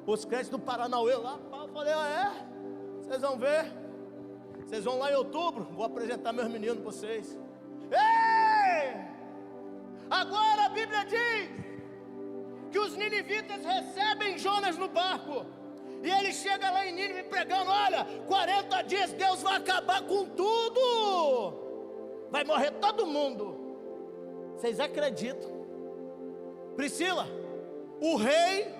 Os crentes do Paranauê lá, falei: ah, é? Vocês vão ver. Vocês vão lá em outubro, vou apresentar meus meninos para vocês. Ei! Agora a Bíblia diz que os ninivitas recebem Jonas no barco. E ele chega lá em Nínive pregando: olha, 40 dias Deus vai acabar com tudo, vai morrer todo mundo. Vocês acreditam? Priscila, o rei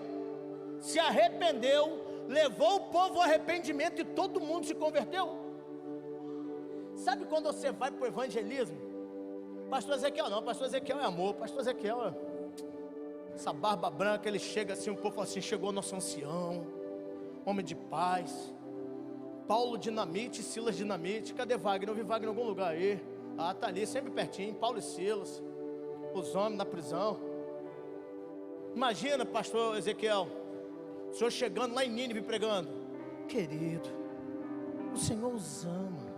se arrependeu, levou o povo ao arrependimento e todo mundo se converteu. Sabe quando você vai para o evangelismo? Pastor Ezequiel não, pastor Ezequiel é amor, pastor Ezequiel é... essa barba branca, ele chega assim, o povo fala assim: chegou nosso ancião, homem de paz. Paulo Dinamite, Silas Dinamite. Cadê Wagner? Eu vi Wagner em algum lugar aí. Ah, tá ali, sempre pertinho. Paulo e Silas, os homens na prisão. Imagina, pastor Ezequiel, o senhor chegando lá em Nínive pregando: querido, o Senhor os ama.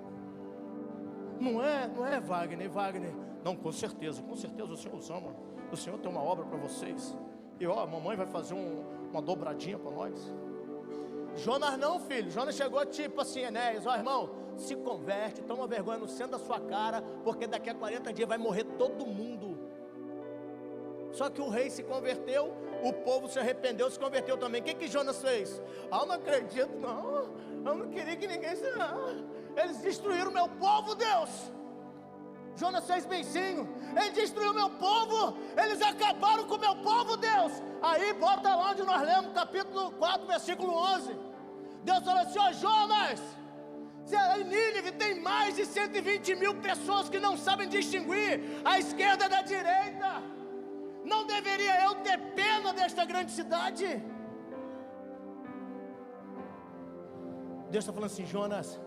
Não é Wagner? Não, com certeza o Senhor os ama. O Senhor tem uma obra para vocês. E ó, a mamãe vai fazer uma dobradinha para nós. Jonas não, filho. Jonas chegou tipo assim: Enéas, ó irmão, se converte, toma vergonha no centro da sua cara, porque daqui a 40 dias vai morrer todo mundo. Só que o rei se converteu, o povo se arrependeu, se converteu também. O que Jonas fez? Ah, eu não acredito não, eu não queria que ninguém se... eles destruíram meu povo, Deus. Jonas fez beicinho, ele destruiu meu povo, eles acabaram com o meu povo, Deus. Aí bota lá onde nós lemos, capítulo 4, versículo 11. Deus falou assim: ó Jonas, em Nínive tem mais de 120 mil pessoas que não sabem distinguir a esquerda da direita. Não deveria eu ter pena desta grande cidade? Deus está falando assim: Jonas,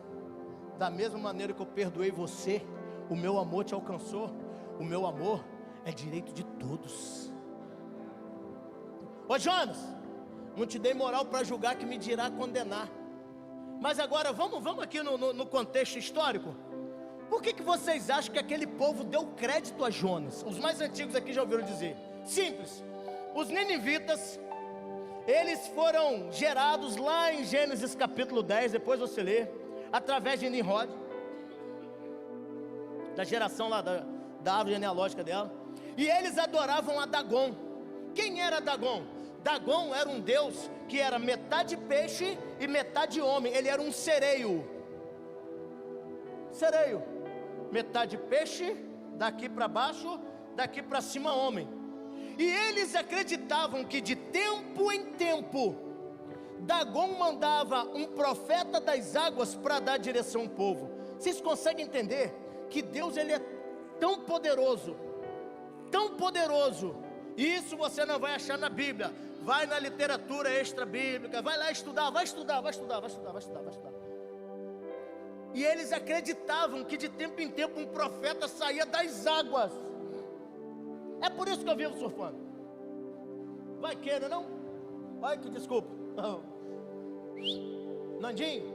da mesma maneira que eu perdoei você, o meu amor te alcançou. O meu amor é direito de todos. Ô Jonas, não te dei moral para julgar, que me dirá condenar. Mas agora vamos aqui no contexto histórico. Por que vocês acham que aquele povo deu crédito a Jonas? Os mais antigos aqui já ouviram dizer. Simples. Os ninivitas, eles foram gerados lá em Gênesis capítulo 10, depois você lê, através de Nimrod, da geração lá da árvore genealógica dela. E eles adoravam a Dagon. Quem era Dagon? Dagon era um deus que era metade peixe e metade homem. Ele era um sereio. Metade peixe, daqui para baixo, daqui para cima homem. E eles acreditavam que de tempo em tempo Dagon mandava um profeta das águas para dar direção ao povo. Vocês conseguem entender que Deus, ele é tão poderoso, e isso você não vai achar na Bíblia. Vai na literatura extra bíblica, vai lá estudar, vai estudar. E eles acreditavam que de tempo em tempo um profeta saía das águas. É por isso que eu vivo surfando. Vai querer não? Vai que desculpa. Nandinho,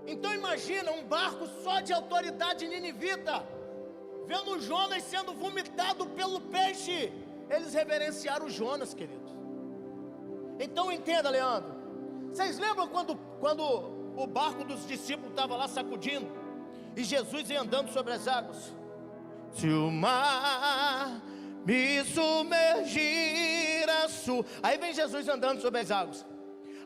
Então imagina um barco só de autoridade ninivita, vendo Jonas sendo vomitado pelo peixe. Eles reverenciaram Jonas, queridos. Então entenda, Leandro, vocês lembram quando o barco dos discípulos estava lá sacudindo e Jesus ia andando sobre as águas? Se o mar me submergir a sul... Aí vem Jesus andando sobre as águas.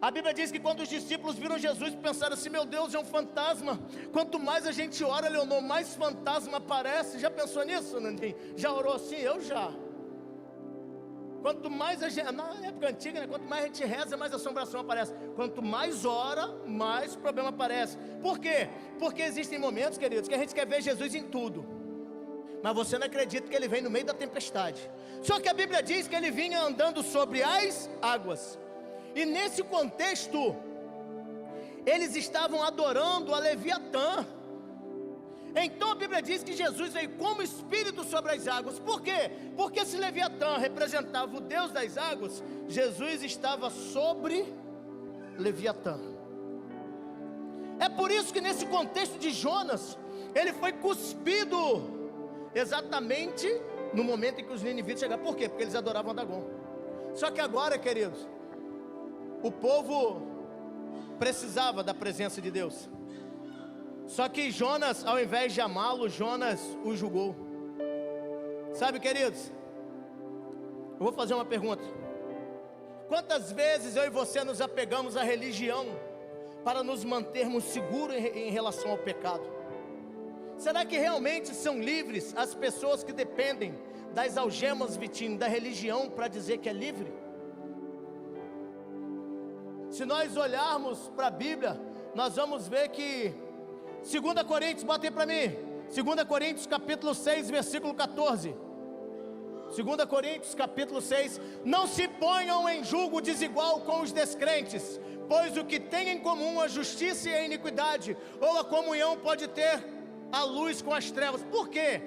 A Bíblia diz que quando os discípulos viram Jesus, pensaram assim: meu Deus, é um fantasma. Quanto mais a gente ora, Leonor, mais fantasma aparece. Já pensou nisso, Nandinho? Já orou assim? Eu já. Quanto mais a gente, na época antiga, né? Quanto mais a gente reza, mais assombração aparece. Quanto mais ora, mais problema aparece. Por quê? Porque existem momentos, queridos, que a gente quer ver Jesus em tudo, mas você não acredita que ele vem no meio da tempestade. Só que a Bíblia diz que ele vinha andando sobre as águas. E nesse contexto, eles estavam adorando a Leviatã. Então a Bíblia diz que Jesus veio como espírito sobre as águas. Por quê? Porque se Leviatã representava o Deus das águas, Jesus estava sobre Leviatã. É por isso que nesse contexto de Jonas, ele foi cuspido exatamente no momento em que os ninivitas chegaram. Por quê? Porque eles adoravam Dagon. Só que agora, queridos, o povo precisava da presença de Deus. Só que Jonas, ao invés de amá-lo, Jonas o julgou. Sabe, queridos, eu vou fazer uma pergunta. Quantas vezes eu e você nos apegamos à religião para nos mantermos seguros em relação ao pecado? Será que realmente são livres as pessoas que dependem das algemas, Vitinho, da religião para dizer que é livre? Se nós olharmos para a Bíblia, nós vamos ver que 2 Coríntios, bota aí para mim, 2 Coríntios capítulo 6, versículo 14. 2 Coríntios capítulo 6. Não se ponham em julgo desigual com os descrentes, pois o que tem em comum a justiça e a iniquidade, ou a comunhão pode ter a luz com as trevas. Por quê?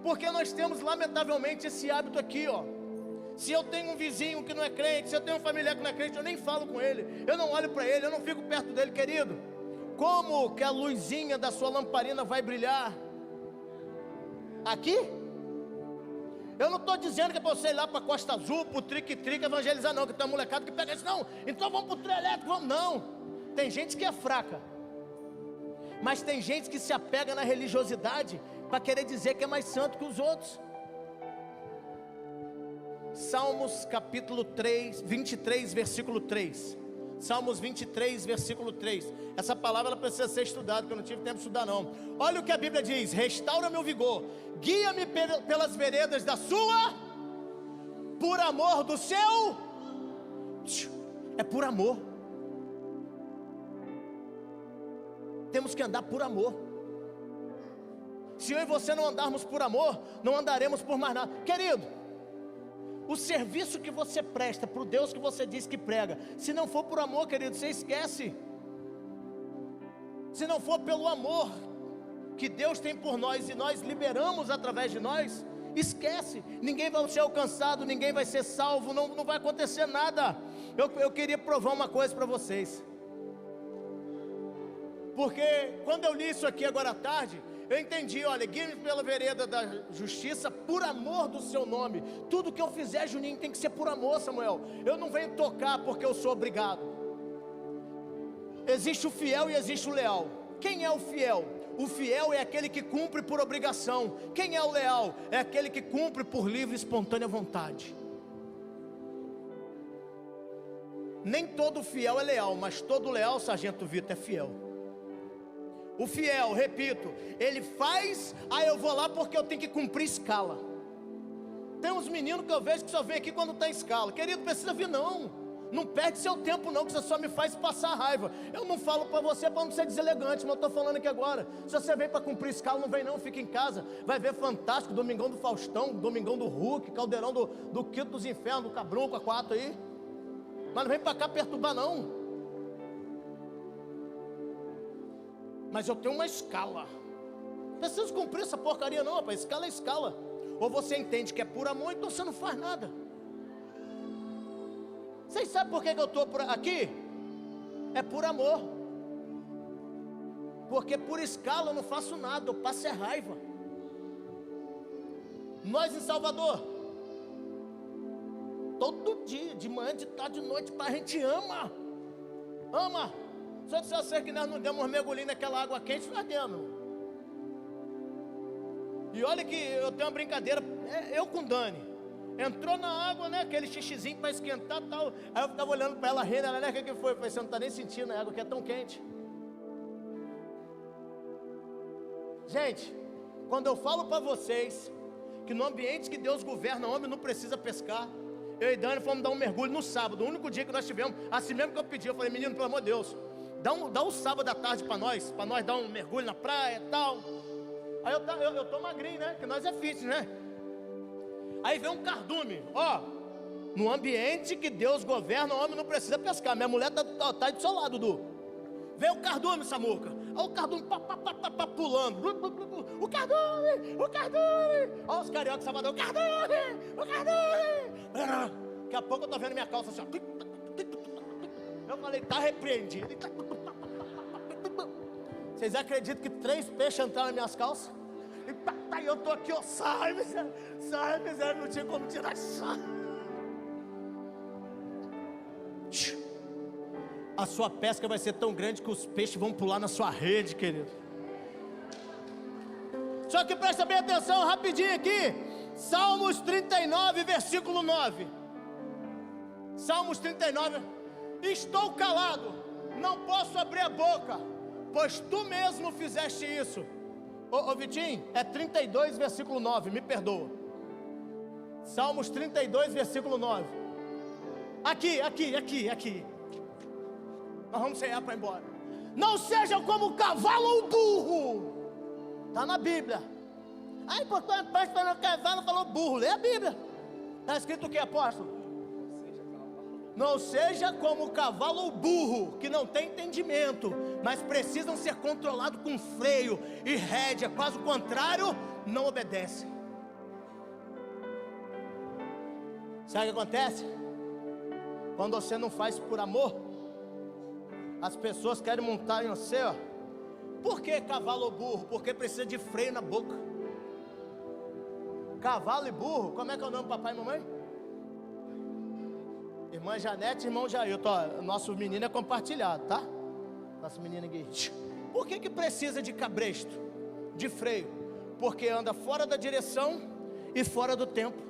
Porque nós temos lamentavelmente esse hábito aqui, ó. Se eu tenho um vizinho que não é crente, se eu tenho um familiar que não é crente, eu nem falo com ele, eu não olho para ele, eu não fico perto dele, querido. Como que a luzinha da sua lamparina vai brilhar aqui? Eu não estou dizendo que é para você ir lá para a Costa Azul, para o trique-trique evangelizar não, que tem uma molecada que pega isso, não, então vamos para o trio elétrico, vamos, não. Tem gente que é fraca, mas tem gente que se apega na religiosidade para querer dizer que é mais santo que os outros. Salmos capítulo 23, versículo 3. Salmos 23, versículo 3. Essa palavra ela precisa ser estudada, porque eu não tive tempo de estudar não. Olha o que a Bíblia diz: restaura meu vigor, guia-me pelas veredas da sua, por amor do seu. É por amor. Temos que andar por amor. Se eu e você não andarmos por amor, não andaremos por mais nada. Querido, o serviço que você presta para o Deus que você diz que prega, se não for por amor, querido, você esquece. Se não for pelo amor que Deus tem por nós e nós liberamos através de nós, esquece. Ninguém vai ser alcançado, ninguém vai ser salvo, não vai acontecer nada. Eu queria provar uma coisa para vocês, porque quando eu li isso aqui agora à tarde, eu entendi. Olha, guia-me pela vereda da justiça, por amor do seu nome. Tudo que eu fizer, Juninho, tem que ser por amor, Samuel. Eu não venho tocar porque eu sou obrigado. Existe o fiel e existe o leal. Quem é o fiel? O fiel é aquele que cumpre por obrigação. Quem é o leal? É aquele que cumpre por livre e espontânea vontade. Nem todo fiel é leal, mas todo leal, sargento Vitor, é fiel. O fiel, repito, ele faz, eu vou lá porque eu tenho que cumprir escala. Tem uns meninos que eu vejo que só vem aqui quando está em escala. Querido, precisa vir não. Não perde seu tempo não, que você só me faz passar raiva. Eu não falo para você para não ser deselegante, mas eu estou falando aqui agora. Se você vem para cumprir escala, não vem não, fica em casa. Vai ver Fantástico, Domingão do Faustão, Domingão do Hulk, Caldeirão do Quinto dos Infernos, do Cabrunco, a 4 aí. Mas não vem para cá perturbar não. Mas eu tenho uma escala. Preciso cumprir essa porcaria não, rapaz. Escala é escala. Ou você entende que é por amor, então você não faz nada. Vocês sabem por que eu estou aqui? É por amor. porque por escala eu não faço nada, eu passo é raiva. Nós em Salvador, todo dia, de manhã, de tarde, de noite, a gente ama. Se eu disser que nós não demos mergulhinho naquela água quente, nós demos. E olha que eu tenho uma brincadeira, eu com Dani. Entrou na água, né, aquele xixizinho para esquentar e tal. Aí eu ficava olhando para ela rindo, ela, né, o que foi? Eu falei, você não está nem sentindo a água que é tão quente. Gente, quando eu falo para vocês que no ambiente que Deus governa, homem não precisa pescar. Eu e Dani fomos dar um mergulho no sábado, o único dia que nós tivemos, assim mesmo que eu pedi, eu falei, menino, pelo amor de Deus, dá um sábado à tarde para nós dar um mergulho na praia e tal. Aí eu tô magrinho, né, que nós é fitness, né. Aí vem um cardume, no ambiente que Deus governa, o homem não precisa pescar. Minha mulher tá aí do seu lado, Dudu. Vem o cardume, Samuca. Aí o cardume pulando. O cardume. Olha os cariocas de Salvador. O cardume. Daqui a pouco eu tô vendo minha calça assim, eu falei, tá repreendido. Vocês acreditam que 3 peixes entraram nas minhas calças? E eu tô aqui, sai, miséria, não tinha como tirar isso. A sua pesca vai ser tão grande que os peixes vão pular na sua rede, querido. Só que presta bem atenção rapidinho aqui. Salmos 39, versículo 9. Salmos 39. Estou calado, não posso abrir a boca, pois tu mesmo fizeste isso. Ô Vitinho, é 32, versículo 9, me perdoa. Salmos 32, versículo 9. Aqui. Nós vamos sair para ir embora. Não seja como o cavalo ou o burro. Está na Bíblia. Aí, portanto, a parte para o cavalo falou burro. Lê a Bíblia. Está escrito o que, apóstolo? Não seja como o cavalo ou burro, que não tem entendimento, mas precisam ser controlados com freio e rédea, caso contrário, não obedecem. Sabe o que acontece? Quando você não faz por amor, as pessoas querem montar em você, Por que cavalo ou burro? Porque precisa de freio na boca. Cavalo e burro, como é que é o nome do papai e mamãe? Irmã Janete e irmão Jailton, nosso menino é compartilhado, tá? Nosso menino aqui. Por que precisa de cabresto, de freio? Porque anda fora da direção e fora do tempo.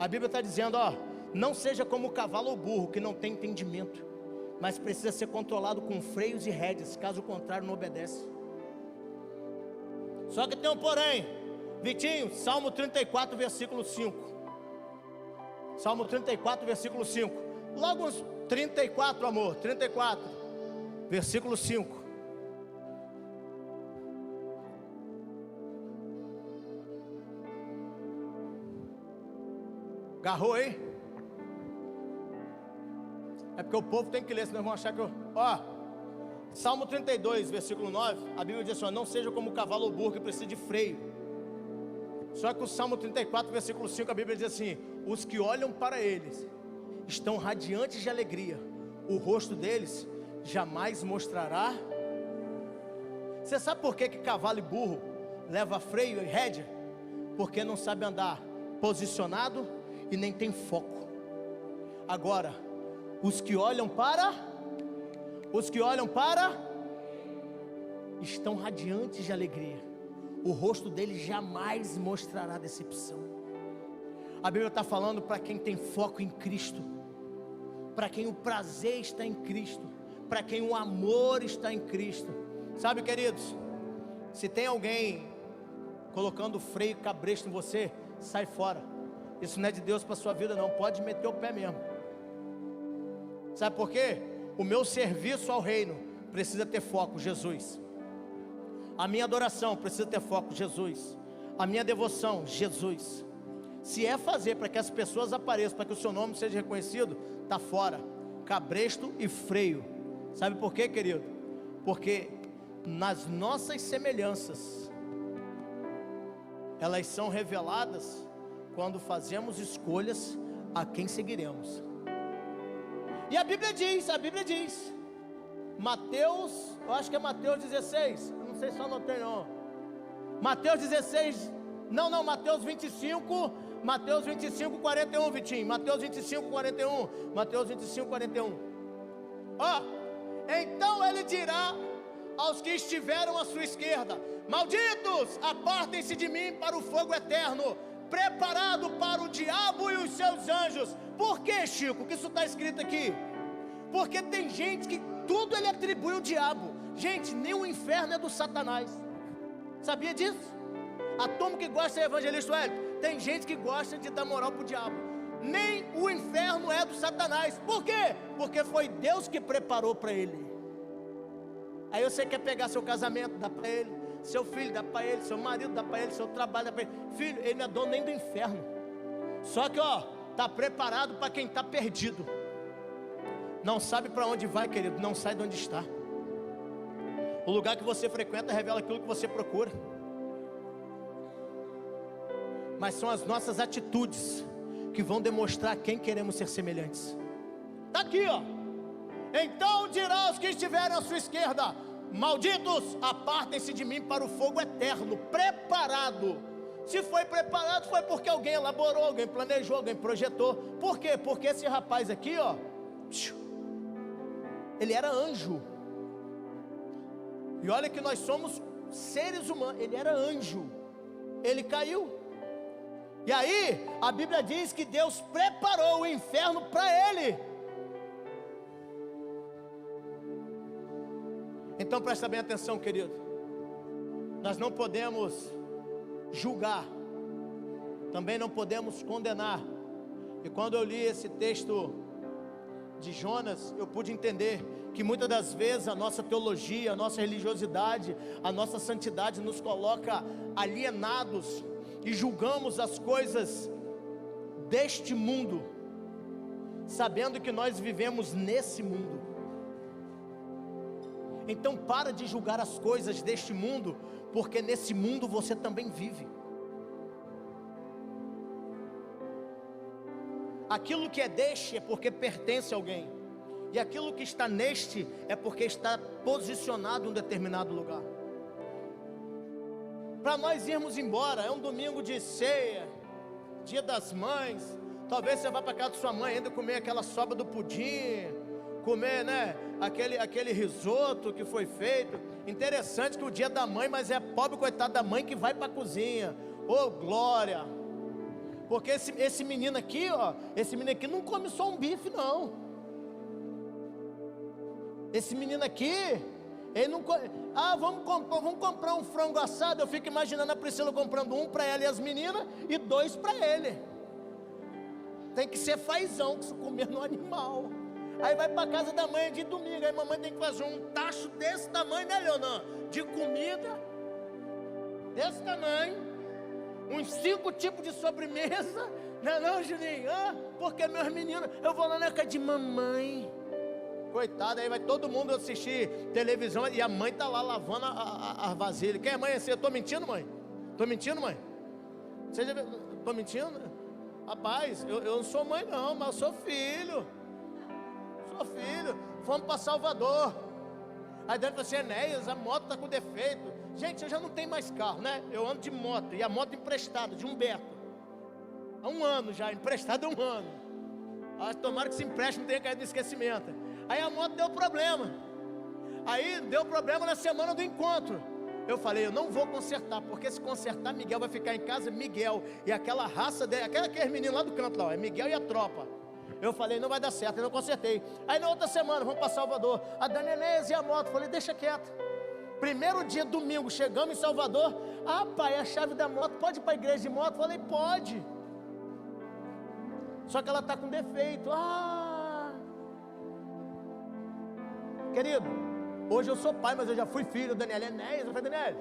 A Bíblia está dizendo, não seja como o cavalo ou burro, que não tem entendimento, mas precisa ser controlado com freios e rédeas, caso contrário não obedece. Só que tem um porém. Vitinho, Salmo 34, versículo 5. Salmo 34, versículo 5. Logo uns 34, amor, 34, versículo 5. Agarrou aí? É porque o povo tem que ler, senão vão achar que eu... Salmo 32, versículo 9, a Bíblia diz assim, não seja como o cavalo ou burro que precisa de freio. Só que o Salmo 34, versículo 5, a Bíblia diz assim, os que olham para eles estão radiantes de alegria, o rosto deles jamais mostrará. Você sabe por que cavalo e burro leva freio e rédea? Porque não sabe andar posicionado e nem tem foco. Agora, os que olham para estão radiantes de alegria, o rosto dele jamais mostrará decepção. A Bíblia está falando para quem tem foco em Cristo, para quem o prazer está em Cristo, para quem o amor está em Cristo. Sabe, queridos, se tem alguém colocando freio e cabresto em você, sai fora. Isso não é de Deus para a sua vida não, pode meter o pé mesmo. Sabe por quê? O meu serviço ao reino precisa ter foco, Jesus. A minha adoração precisa ter foco, Jesus. A minha devoção, Jesus. Se é fazer para que as pessoas apareçam, para que o seu nome seja reconhecido, está fora. Cabresto e freio. Sabe por quê, querido? Porque nas nossas semelhanças, elas são reveladas quando fazemos escolhas a quem seguiremos. E a Bíblia diz, Mateus, eu acho que é Mateus 16, não sei se eu anotei não. Mateus 16, Mateus 25, 41, Vitinho. Mateus 25, 41. Mateus 25, 41. Ó, então ele dirá aos que estiveram à sua esquerda: malditos, apartem-se de mim para o fogo eterno, preparado para o diabo e os seus anjos. Por que, Chico, que isso está escrito aqui? Porque tem gente que tudo ele atribui ao diabo. Gente, nem o inferno é do Satanás. Sabia disso? A turma que gosta de evangelista Hélio, tem gente que gosta de dar moral pro diabo. Nem o inferno é do Satanás. Por quê? Porque foi Deus que preparou para ele. Aí você quer pegar seu casamento, dá para ele. Seu filho, dá para ele. Seu marido, dá para ele. Seu trabalho, dá para ele. Filho, ele não é dono nem do inferno. Só que está preparado para quem está perdido. Não sabe para onde vai, querido, não sai de onde está. O lugar que você frequenta revela aquilo que você procura. Mas são as nossas atitudes que vão demonstrar a quem queremos ser semelhantes. Está aqui, então dirá aos que estiverem à sua esquerda: malditos, apartem-se de mim para o fogo eterno, preparado. Se foi preparado, foi porque alguém elaborou, alguém planejou, alguém projetou. Por quê? Porque esse rapaz aqui, ele era anjo. E olha que nós somos seres humanos. Ele era anjo. Ele caiu. E aí, a Bíblia diz que Deus preparou o inferno para ele. Então presta bem atenção, querido. Nós não podemos julgar. Também não podemos condenar. E quando eu li esse texto de Jonas, eu pude entender que muitas das vezes a nossa teologia, a nossa religiosidade, a nossa santidade nos coloca alienados e julgamos as coisas deste mundo, sabendo que nós vivemos nesse mundo. Então para de julgar as coisas deste mundo, porque nesse mundo você também vive. Aquilo que é deste é porque pertence a alguém, e aquilo que está neste é porque está posicionado em um determinado lugar. Para nós irmos embora, é um domingo de ceia, dia das mães. Talvez você vá para casa de sua mãe ainda comer aquela sobra do pudim, comer, aquele risoto que foi feito. Interessante que o dia da mãe, mas é pobre coitado da mãe que vai para a cozinha. Oh, glória! Porque esse menino aqui, não come só um bife, não. Esse menino aqui, ele não come. Vamos comprar um frango assado. Eu fico imaginando a Priscila comprando um para ela e as meninas e 2 para ele. Tem que ser fazão, que se comer no animal. Aí vai para casa da mãe de domingo. Aí a mamãe tem que fazer um tacho desse tamanho, né, Leonan? De comida, desse tamanho, uns 5 tipos de sobremesa, não, Juninho? Porque meus meninos, eu vou lá na casa de mamãe. Coitado, aí vai todo mundo assistir televisão e a mãe está lá lavando a vasilha. Quem é mãe assim? Eu estou mentindo, mãe? Estou mentindo, mãe? Estou mentindo? Rapaz, eu não sou mãe não, mas eu sou filho. Fomos para Salvador. Aí dentro assim, Enéas, a moto está com defeito. Gente, eu já não tenho mais carro, né? Eu ando de moto, e a moto emprestada, de Humberto. Há 1 ano já, emprestada há 1 ano. Tomara que esse empréstimo tenha caído no esquecimento. Aí a moto deu problema. Aí deu problema na semana do encontro. Eu falei, eu não vou consertar, porque se consertar, Miguel vai ficar em casa. Miguel e aquela raça dele, aquele menino lá do canto lá, é Miguel e a tropa. Eu falei, não vai dar certo, eu não consertei. Aí na outra semana, vamos para Salvador. A Dani Enéas e a moto, falei, deixa quieto. Primeiro dia, domingo, chegamos em Salvador. Pai, a chave da moto, pode ir para a igreja de moto? Falei, pode. Só que ela está com defeito. Querido, hoje eu sou pai, mas eu já fui filho. Daniel Enéas. Eu falei, Daniel,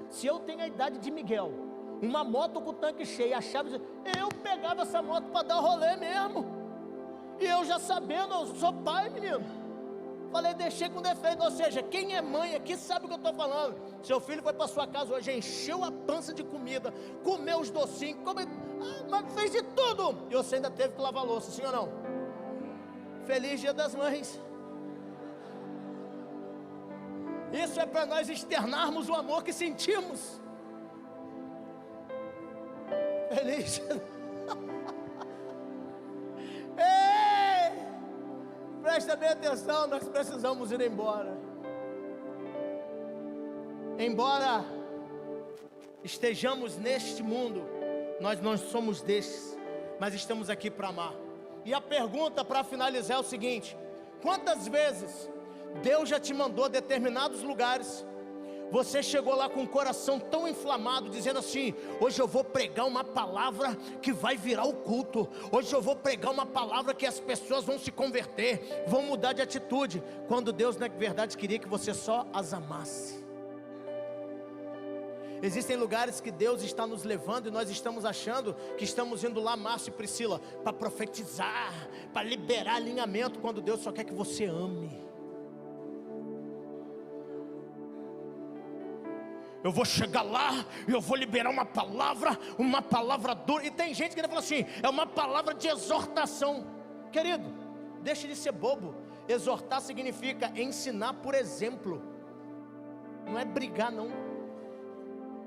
se eu tenho a idade de Miguel, uma moto com o tanque cheio, a chave, eu pegava essa moto para dar rolê mesmo. E eu já sabendo, eu sou pai, menino. Falei, deixei com defeito. Ou seja, quem é mãe aqui sabe o que eu estou falando. Seu filho foi para sua casa hoje, encheu a pança de comida, comeu os docinhos, mas fez de tudo. E você ainda teve que lavar a louça, sim ou não? Feliz Dia das Mães. Isso é para nós externarmos o amor que sentimos. Feliz. Ei, presta bem atenção, nós precisamos ir embora. Embora estejamos neste mundo, nós não somos destes, mas estamos aqui para amar. E a pergunta para finalizar é o seguinte: quantas vezes Deus já te mandou a determinados lugares, você chegou lá com o coração tão inflamado, dizendo assim: hoje eu vou pregar uma palavra que vai virar o culto, hoje eu vou pregar uma palavra que as pessoas vão se converter, vão mudar de atitude, quando Deus na verdade queria que você só as amasse. Existem lugares que Deus está nos levando e nós estamos achando que estamos indo lá, Márcio e Priscila, para profetizar, para liberar alinhamento, quando Deus só quer que você ame. Eu vou chegar lá e eu vou liberar uma palavra dura. E tem gente que fala assim: é uma palavra de exortação. Querido, deixe de ser bobo. Exortar significa ensinar por exemplo, não é brigar não.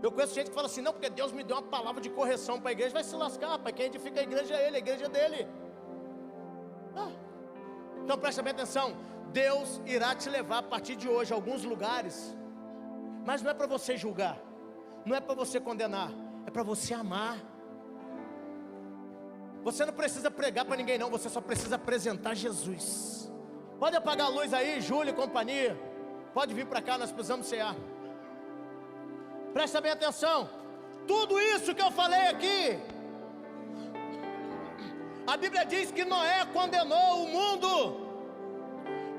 Eu conheço gente que fala assim: não, porque Deus me deu uma palavra de correção para a igreja. Vai se lascar, rapaz, quem edifica a igreja é Ele, a igreja é dele. Então presta bem atenção, Deus irá te levar a partir de hoje a alguns lugares, mas não é para você julgar, não é para você condenar, é para você amar. Você não precisa pregar para ninguém não, você só precisa apresentar Jesus. Pode apagar a luz aí, Júlio e companhia. Pode vir para cá, nós precisamos cear. Presta bem atenção, tudo isso que eu falei aqui, a Bíblia diz que Noé condenou o mundo,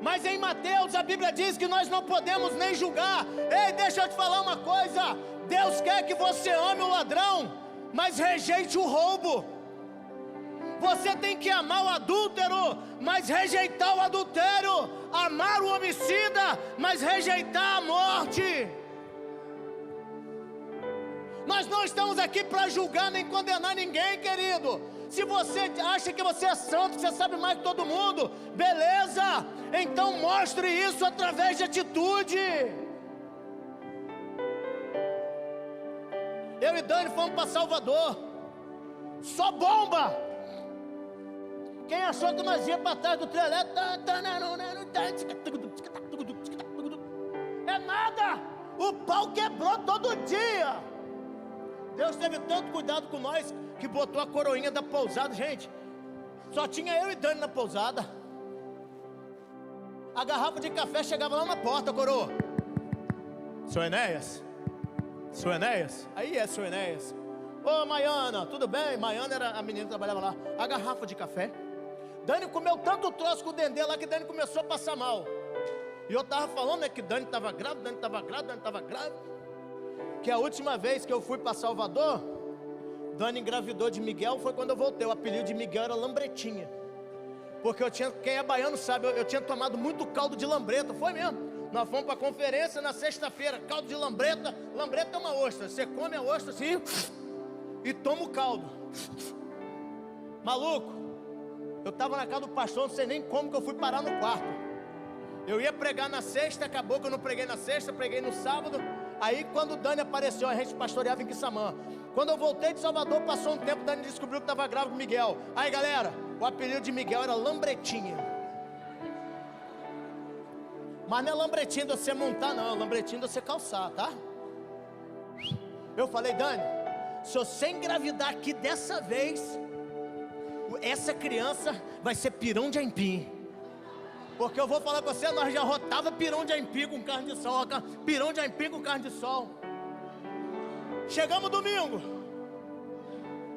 mas em Mateus a Bíblia diz que nós não podemos nem julgar. Ei, deixa eu te falar uma coisa: Deus quer que você ame o ladrão, mas rejeite o roubo. Você tem que amar o adúltero, mas rejeitar o adultério. Amar o homicida, mas rejeitar a morte. Nós não estamos aqui para julgar nem condenar ninguém, querido. Se você acha que você é santo, que você sabe mais que todo mundo, beleza, então mostre isso através de atitude. Eu e Dani fomos para Salvador, só bomba. Quem achou que nós íamos para trás do trailer? É nada, o pau quebrou todo dia. Deus teve tanto cuidado com nós que botou a coroinha da pousada. Gente, só tinha eu e Dani na pousada. A garrafa de café chegava lá na porta, coroa. Seu Enéas? Seu Enéas? Aí é, seu Enéas. Ô Maiana, tudo bem? Maiana era a menina que trabalhava lá. A garrafa de café. Dani comeu tanto troço com o Dendê lá que Dani começou a passar mal. E eu tava falando, né, que Dani estava grávida, que a última vez que eu fui para Salvador, Dani engravidou de Miguel, foi quando eu voltei. O apelido de Miguel era Lambretinha, porque eu tinha, quem é baiano sabe, eu tinha tomado muito caldo de lambreta. Foi mesmo, nós fomos para a conferência na sexta-feira, caldo de lambreta. Lambreta é uma ostra, você come a ostra assim e toma o caldo. Maluco, eu estava na casa do pastor, não sei nem como que eu fui parar no quarto. Eu ia pregar na sexta, acabou que eu não preguei na sexta, preguei no sábado. Aí quando Dani apareceu, a gente pastoreava em Quissamã. Quando eu voltei de Salvador, passou um tempo, Dani descobriu que estava grávida com Miguel. Aí galera, o apelido de Miguel era Lambretinha. Mas não é Lambretinha de você montar não, Lambretinha de você calçar, tá? Eu falei: Dani, se você engravidar aqui dessa vez, essa criança vai ser pirão de aipim. Porque eu vou falar com você, nós já rotava pirão de aipim com carne de sol. Pirão de aipim com carne de sol. Chegamos domingo,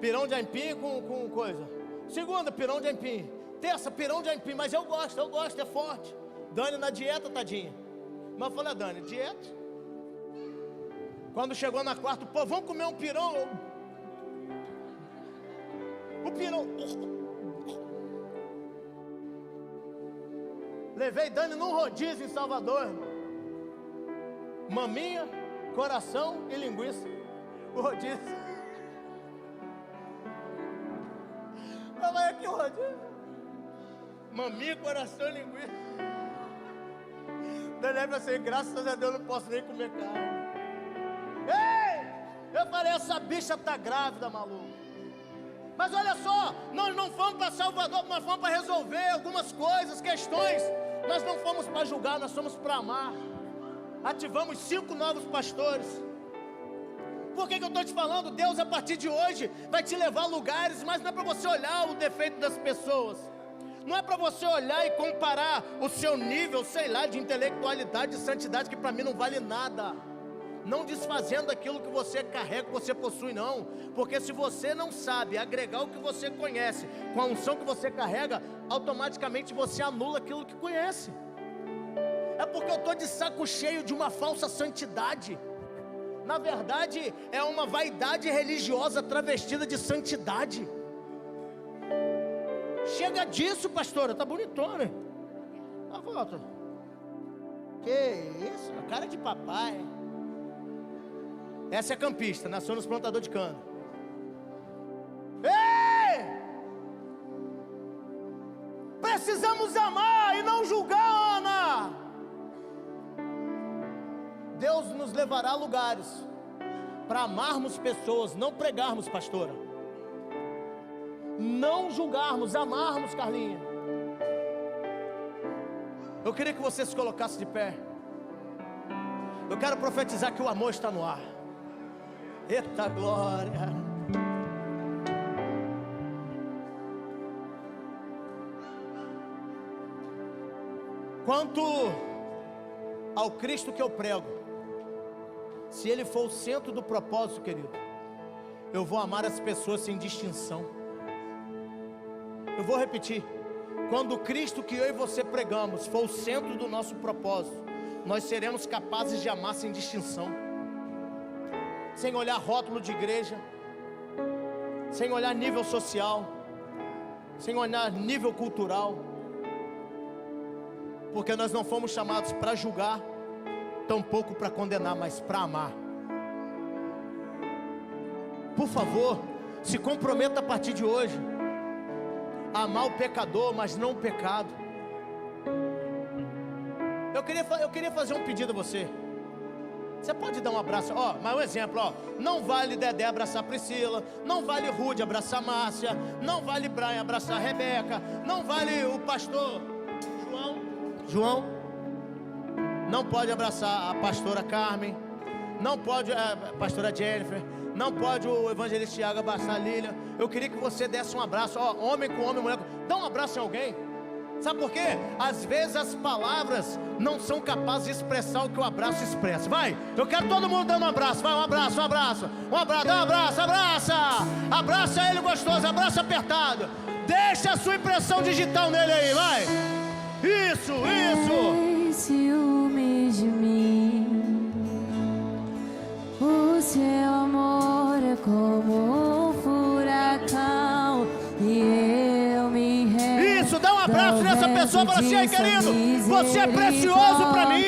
pirão de aipim com coisa. Segunda, pirão de aipim. Terça, pirão de aipim. Mas eu gosto, é forte. Dani na dieta, tadinha. Mas eu falei: Dani, dieta? Quando chegou na quarta, pô, vamos comer um pirão. O pirão. Levei Dani num rodízio em Salvador, irmão. Maminha, coração e linguiça. O rodízio. Vai aqui o rodízio. Maminha, coração e linguiça. olhei e falei assim, graças a Deus eu não posso nem comer carne. Ei! Eu falei, essa bicha tá grávida, maluco. Mas olha só, nós não fomos para Salvador, nós fomos para resolver algumas coisas, questões. Nós não fomos para julgar, nós fomos para amar. Ativamos 5 novos pastores. Por que eu estou te falando? Deus a partir de hoje vai te levar a lugares, mas não é para você olhar o defeito das pessoas. Não é para você olhar e comparar o seu nível, sei lá, de intelectualidade, de santidade, que para mim não vale nada. Não desfazendo aquilo que você carrega, que você possui, não. Porque se você não sabe agregar o que você conhece com a unção que você carrega, automaticamente você anula aquilo que conhece. É porque eu estou de saco cheio de uma falsa santidade. Na verdade, é uma vaidade religiosa travestida de santidade. Chega disso, pastora, tá bonitona. Dá uma volta. Que isso, a cara de papai. Essa é campista, nasceu nos plantadores de cana. Ei! Precisamos amar e não julgar, Ana. Deus nos levará a lugares para amarmos pessoas, não pregarmos, pastora. Não julgarmos, amarmos, Carlinha. Eu queria que você se colocasse de pé. Eu quero profetizar que o amor está no ar. Eita glória! Quanto ao Cristo que eu prego, se Ele for o centro do propósito, querido, eu vou amar as pessoas sem distinção. Eu vou repetir: quando o Cristo que eu e você pregamos for o centro do nosso propósito, nós seremos capazes de amar sem distinção, sem olhar rótulo de igreja, sem olhar nível social, sem olhar nível cultural, porque nós não fomos chamados para julgar, tampouco para condenar, mas para amar. Por favor, se comprometa a partir de hoje a amar o pecador, mas não o pecado. Eu queria fazer um pedido a você. Você pode dar um abraço, ó, mas um exemplo, ó. Não vale Dedé abraçar Priscila, não vale Rude abraçar Márcia, não vale Brian abraçar Rebeca, não vale o pastor João, não pode abraçar a pastora Carmen, não pode a pastora Jennifer, não pode o evangelista Tiago abraçar a Lília. Eu queria que você desse um abraço, ó, homem com homem, mulher com... Dá um abraço em alguém. Sabe por quê? Às vezes as palavras não são capazes de expressar o que o abraço expressa. Vai, eu quero todo mundo dando um abraço. Vai, um abraço, dá um abraço, abraça. Abraça ele gostoso, abraço apertado. Deixa a sua impressão digital nele aí, vai. Isso. Ciúmes de mim, o seu amor é como um furacão e eu me rendo. Isso, dá um abraço nessa pessoa, fala assim: ai querido, você é precioso para mim.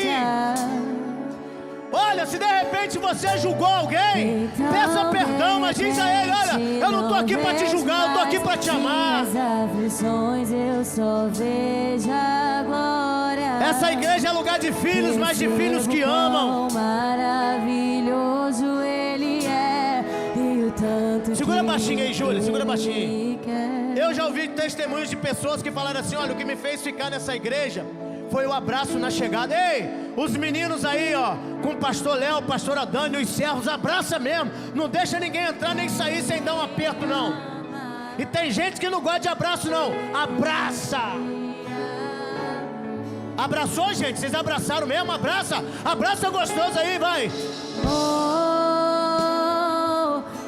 Olha, se de repente você julgou alguém, peça perdão, mas diz a ele: olha, eu não estou aqui para te julgar, eu estou aqui para te amar. Aflições eu só vejo a glória. Essa igreja é lugar de filhos, mas de filhos que amam. Maravilhoso ele é, e o tanto. Segura baixinho aí, Júlia, segura baixinho. Eu já ouvi testemunhos de pessoas que falaram assim: olha, o que me fez ficar nessa igreja foi o abraço na chegada. Ei, os meninos aí, ó, com o pastor Léo, pastora Dani, os servos, abraça mesmo. Não deixa ninguém entrar nem sair sem dar um aperto, não. E tem gente que não gosta de abraço, não. Abraça. Abraçou, gente? Vocês abraçaram mesmo? Abraça gostoso aí, vai. Oh,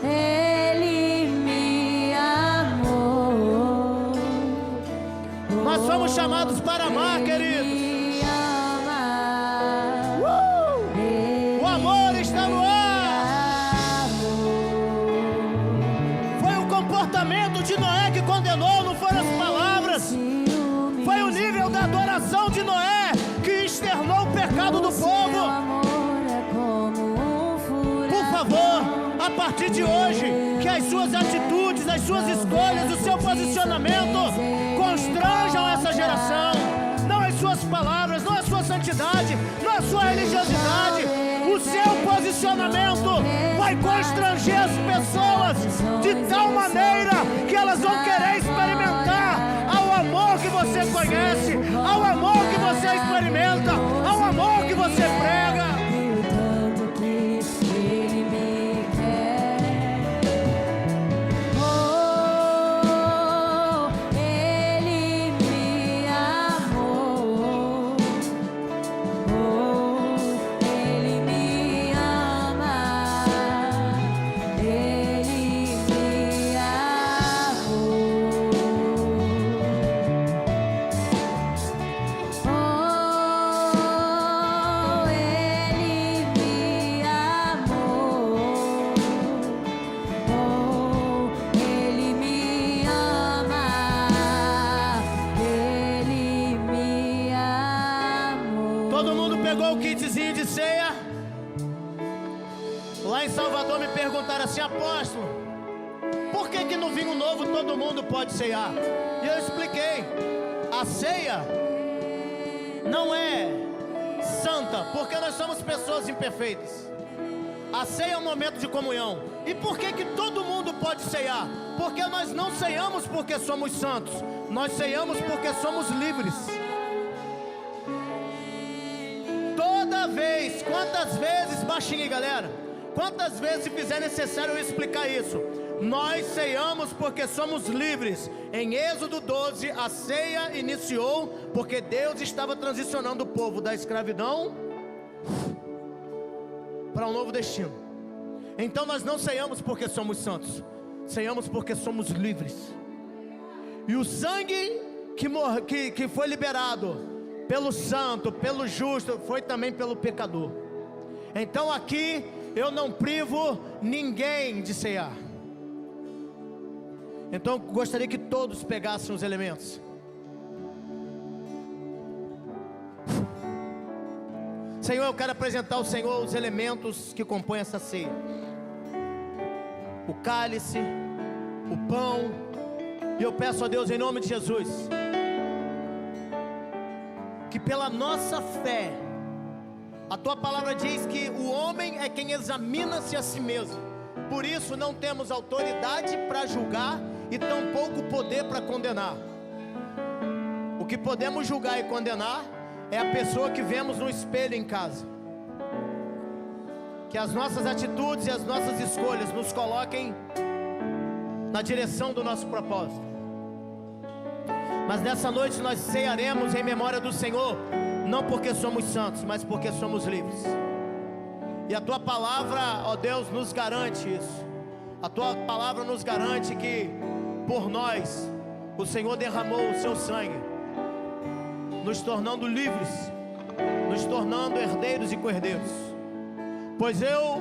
ele me amou. Nós somos chamados para amar, queridos. O amor está no ar. Foi o comportamento de Noé que condenou, não foram as palavras. Foi o nível da adoração de Noé que externou o pecado do povo. Por favor, a partir de hoje, que as suas atitudes, as suas escolhas, o seu posicionamento constranjam essa geração. Não as suas palavras, não a sua santidade. identidade, na sua religiosidade. O seu posicionamento vai constranger as pessoas de tal maneira que elas vão querer experimentar ao amor que você conhece, ao amor que você experimenta, ao amor que você prega. Todo mundo pegou o kitzinho de ceia? Lá em Salvador me perguntaram assim: apóstolo, por que no vinho novo todo mundo pode ceiar? E eu expliquei: a ceia não é santa, porque nós somos pessoas imperfeitas. A ceia é um momento de comunhão. E por que todo mundo pode ceiar? Porque nós não ceiamos porque somos santos, nós ceiamos porque somos livres. Toda vez, quantas vezes, baixinho aí, galera, quantas vezes se fizer necessário eu explicar isso, nós ceiamos porque somos livres. Em Êxodo 12, a ceia iniciou porque Deus estava transicionando o povo da escravidão para um novo destino. Então nós não ceiamos porque somos santos, ceiamos porque somos livres. E o sangue que foi liberado pelo santo, pelo justo, foi também pelo pecador. Então aqui eu não privo ninguém de ceiar. Então eu gostaria que todos pegassem os elementos. Senhor, eu quero apresentar ao Senhor os elementos que compõem essa ceia: o cálice, o pão. E eu peço a Deus, em nome de Jesus, que pela nossa fé, a tua palavra diz que o homem é quem examina-se a si mesmo. Por isso não temos autoridade para julgar e tampouco poder para condenar. O que podemos julgar e condenar é a pessoa que vemos no espelho em casa. Que as nossas atitudes e as nossas escolhas nos coloquem na direção do nosso propósito. Mas nessa noite nós cearemos em memória do Senhor, não porque somos santos, mas porque somos livres. E a tua palavra, ó Deus, nos garante isso. A tua palavra nos garante que por nós o Senhor derramou o seu sangue, nos tornando livres, nos tornando herdeiros e co-herdeiros. Pois eu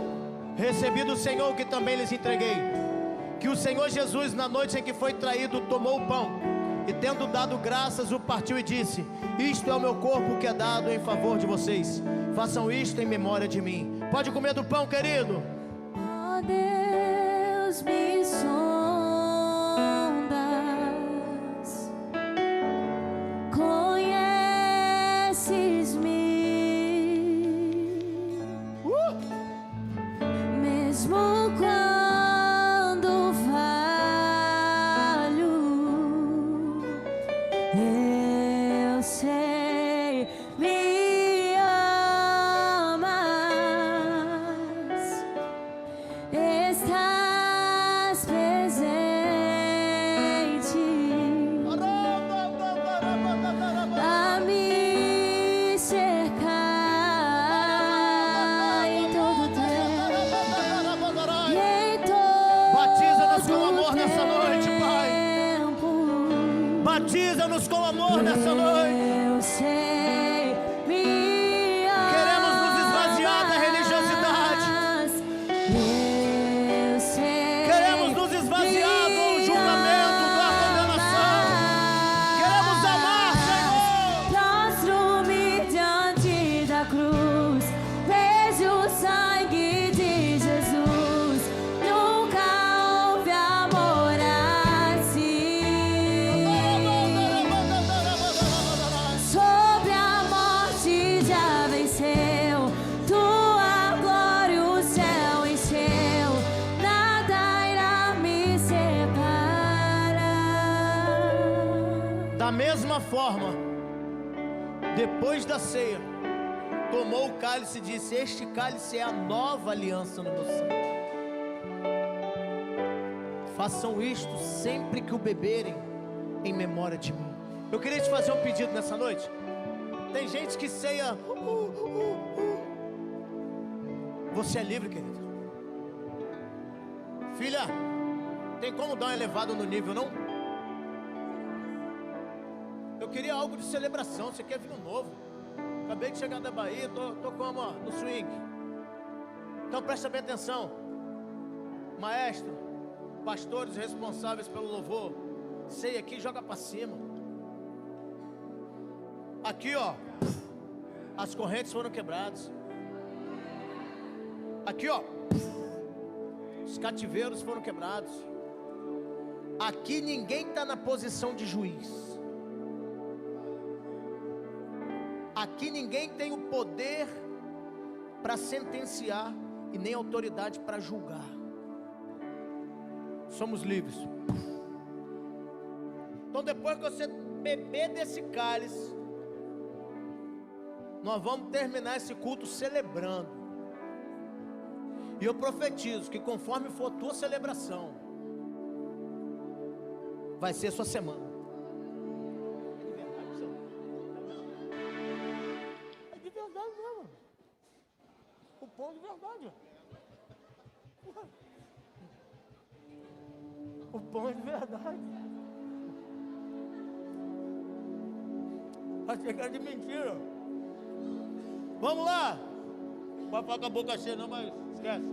recebi do Senhor o que também lhes entreguei, que o Senhor Jesus, na noite em que foi traído, tomou o pão e, tendo dado graças, o partiu e disse: isto é o meu corpo que é dado em favor de vocês, façam isto em memória de mim. Pode comer do pão, querido. Ó Deus, me sondas, conheces-me, mesmo quando falho, eu sei, me amas, estás presente a me cercar em todo tempo e em todo Batiza-nos com amor nessa noite, Pai. tempo. Batiza-nos com amor nessa noite. Eu sei, me Queremos nos esvaziar da religiosidade. amas. Eu sei, Queremos nos esvaziar do julgamento, da condenação. Queremos amar, Senhor. prostro-me diante da cruz, vejo o sangue de Jesus. Nunca houve amor assim. mesma forma, depois da ceia, tomou o cálice e disse: este cálice é a nova aliança no meu sangue. Façam isto sempre que o beberem, em memória de mim. Eu queria te fazer um pedido nessa noite. Tem gente que ceia. Você é livre, querido. Filha, tem como dar uma elevada no nível, não? Eu queria algo de celebração. Você quer vinho novo? Acabei de chegar da Bahia, tô como no swing. Então presta bem atenção. Maestro, pastores responsáveis pelo louvor, ceia aqui, joga para cima. Aqui, ó, as correntes foram quebradas. Aqui, ó, os cativeiros foram quebrados. Aqui ninguém está na posição de juiz. Aqui ninguém tem o poder para sentenciar e nem autoridade para julgar. Somos livres. Então depois que você beber desse cálice, nós vamos terminar esse culto celebrando. E eu profetizo que conforme for a tua celebração, vai ser a sua semana. É de verdade mesmo. O pão de verdade. O pão é de verdade. Achei que era de mentira. Vamos lá. Não vai falar com a boca cheia não, mas esquece.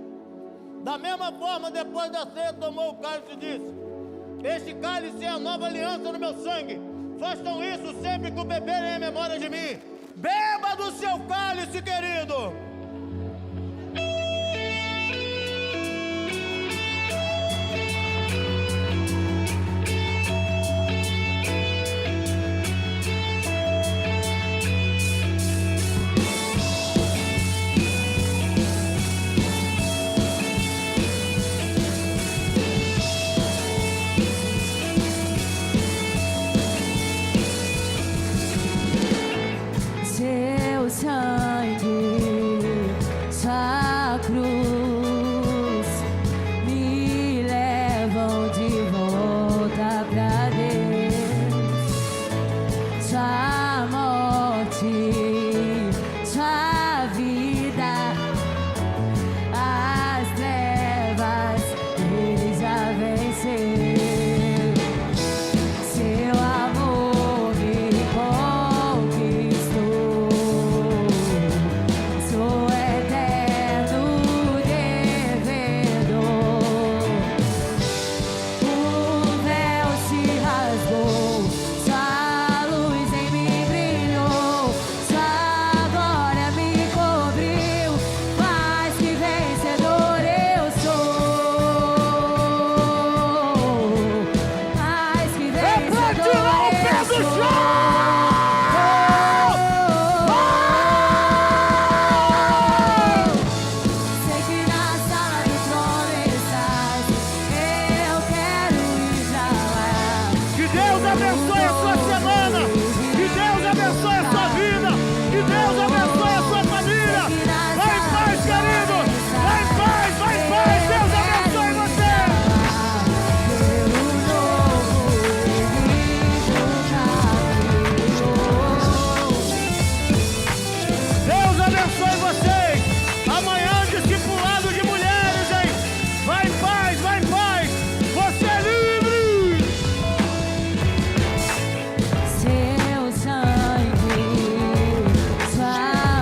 Da mesma forma, depois da ceia, tomou o cálice e disse: este cálice é a nova aliança no meu sangue. Façam isso sempre que o beberem em memória de mim. Beba do seu cálice, querido. Seu sangue, sua cruz, me levam de volta pra Deus. Sua morte, sua vida, as trevas ele já venceu. Seu amor me conquistou. Sou eterno devedor. O véu se rasgou, sua luz em mim brilhou, sua glória me cobriu. Mais que vencedor eu sou. Mais que vencedor eu sou. Sei que na sala do trono estás, eu quero ir pra lá. Que Deus abençoe a sua semana. Que Deus abençoe a sua vida. Que Deus abençoe a sua família. Vai em paz, querido. Vai em paz, vai em paz. Deus abençoe você. Pelo novo Deus abençoe você.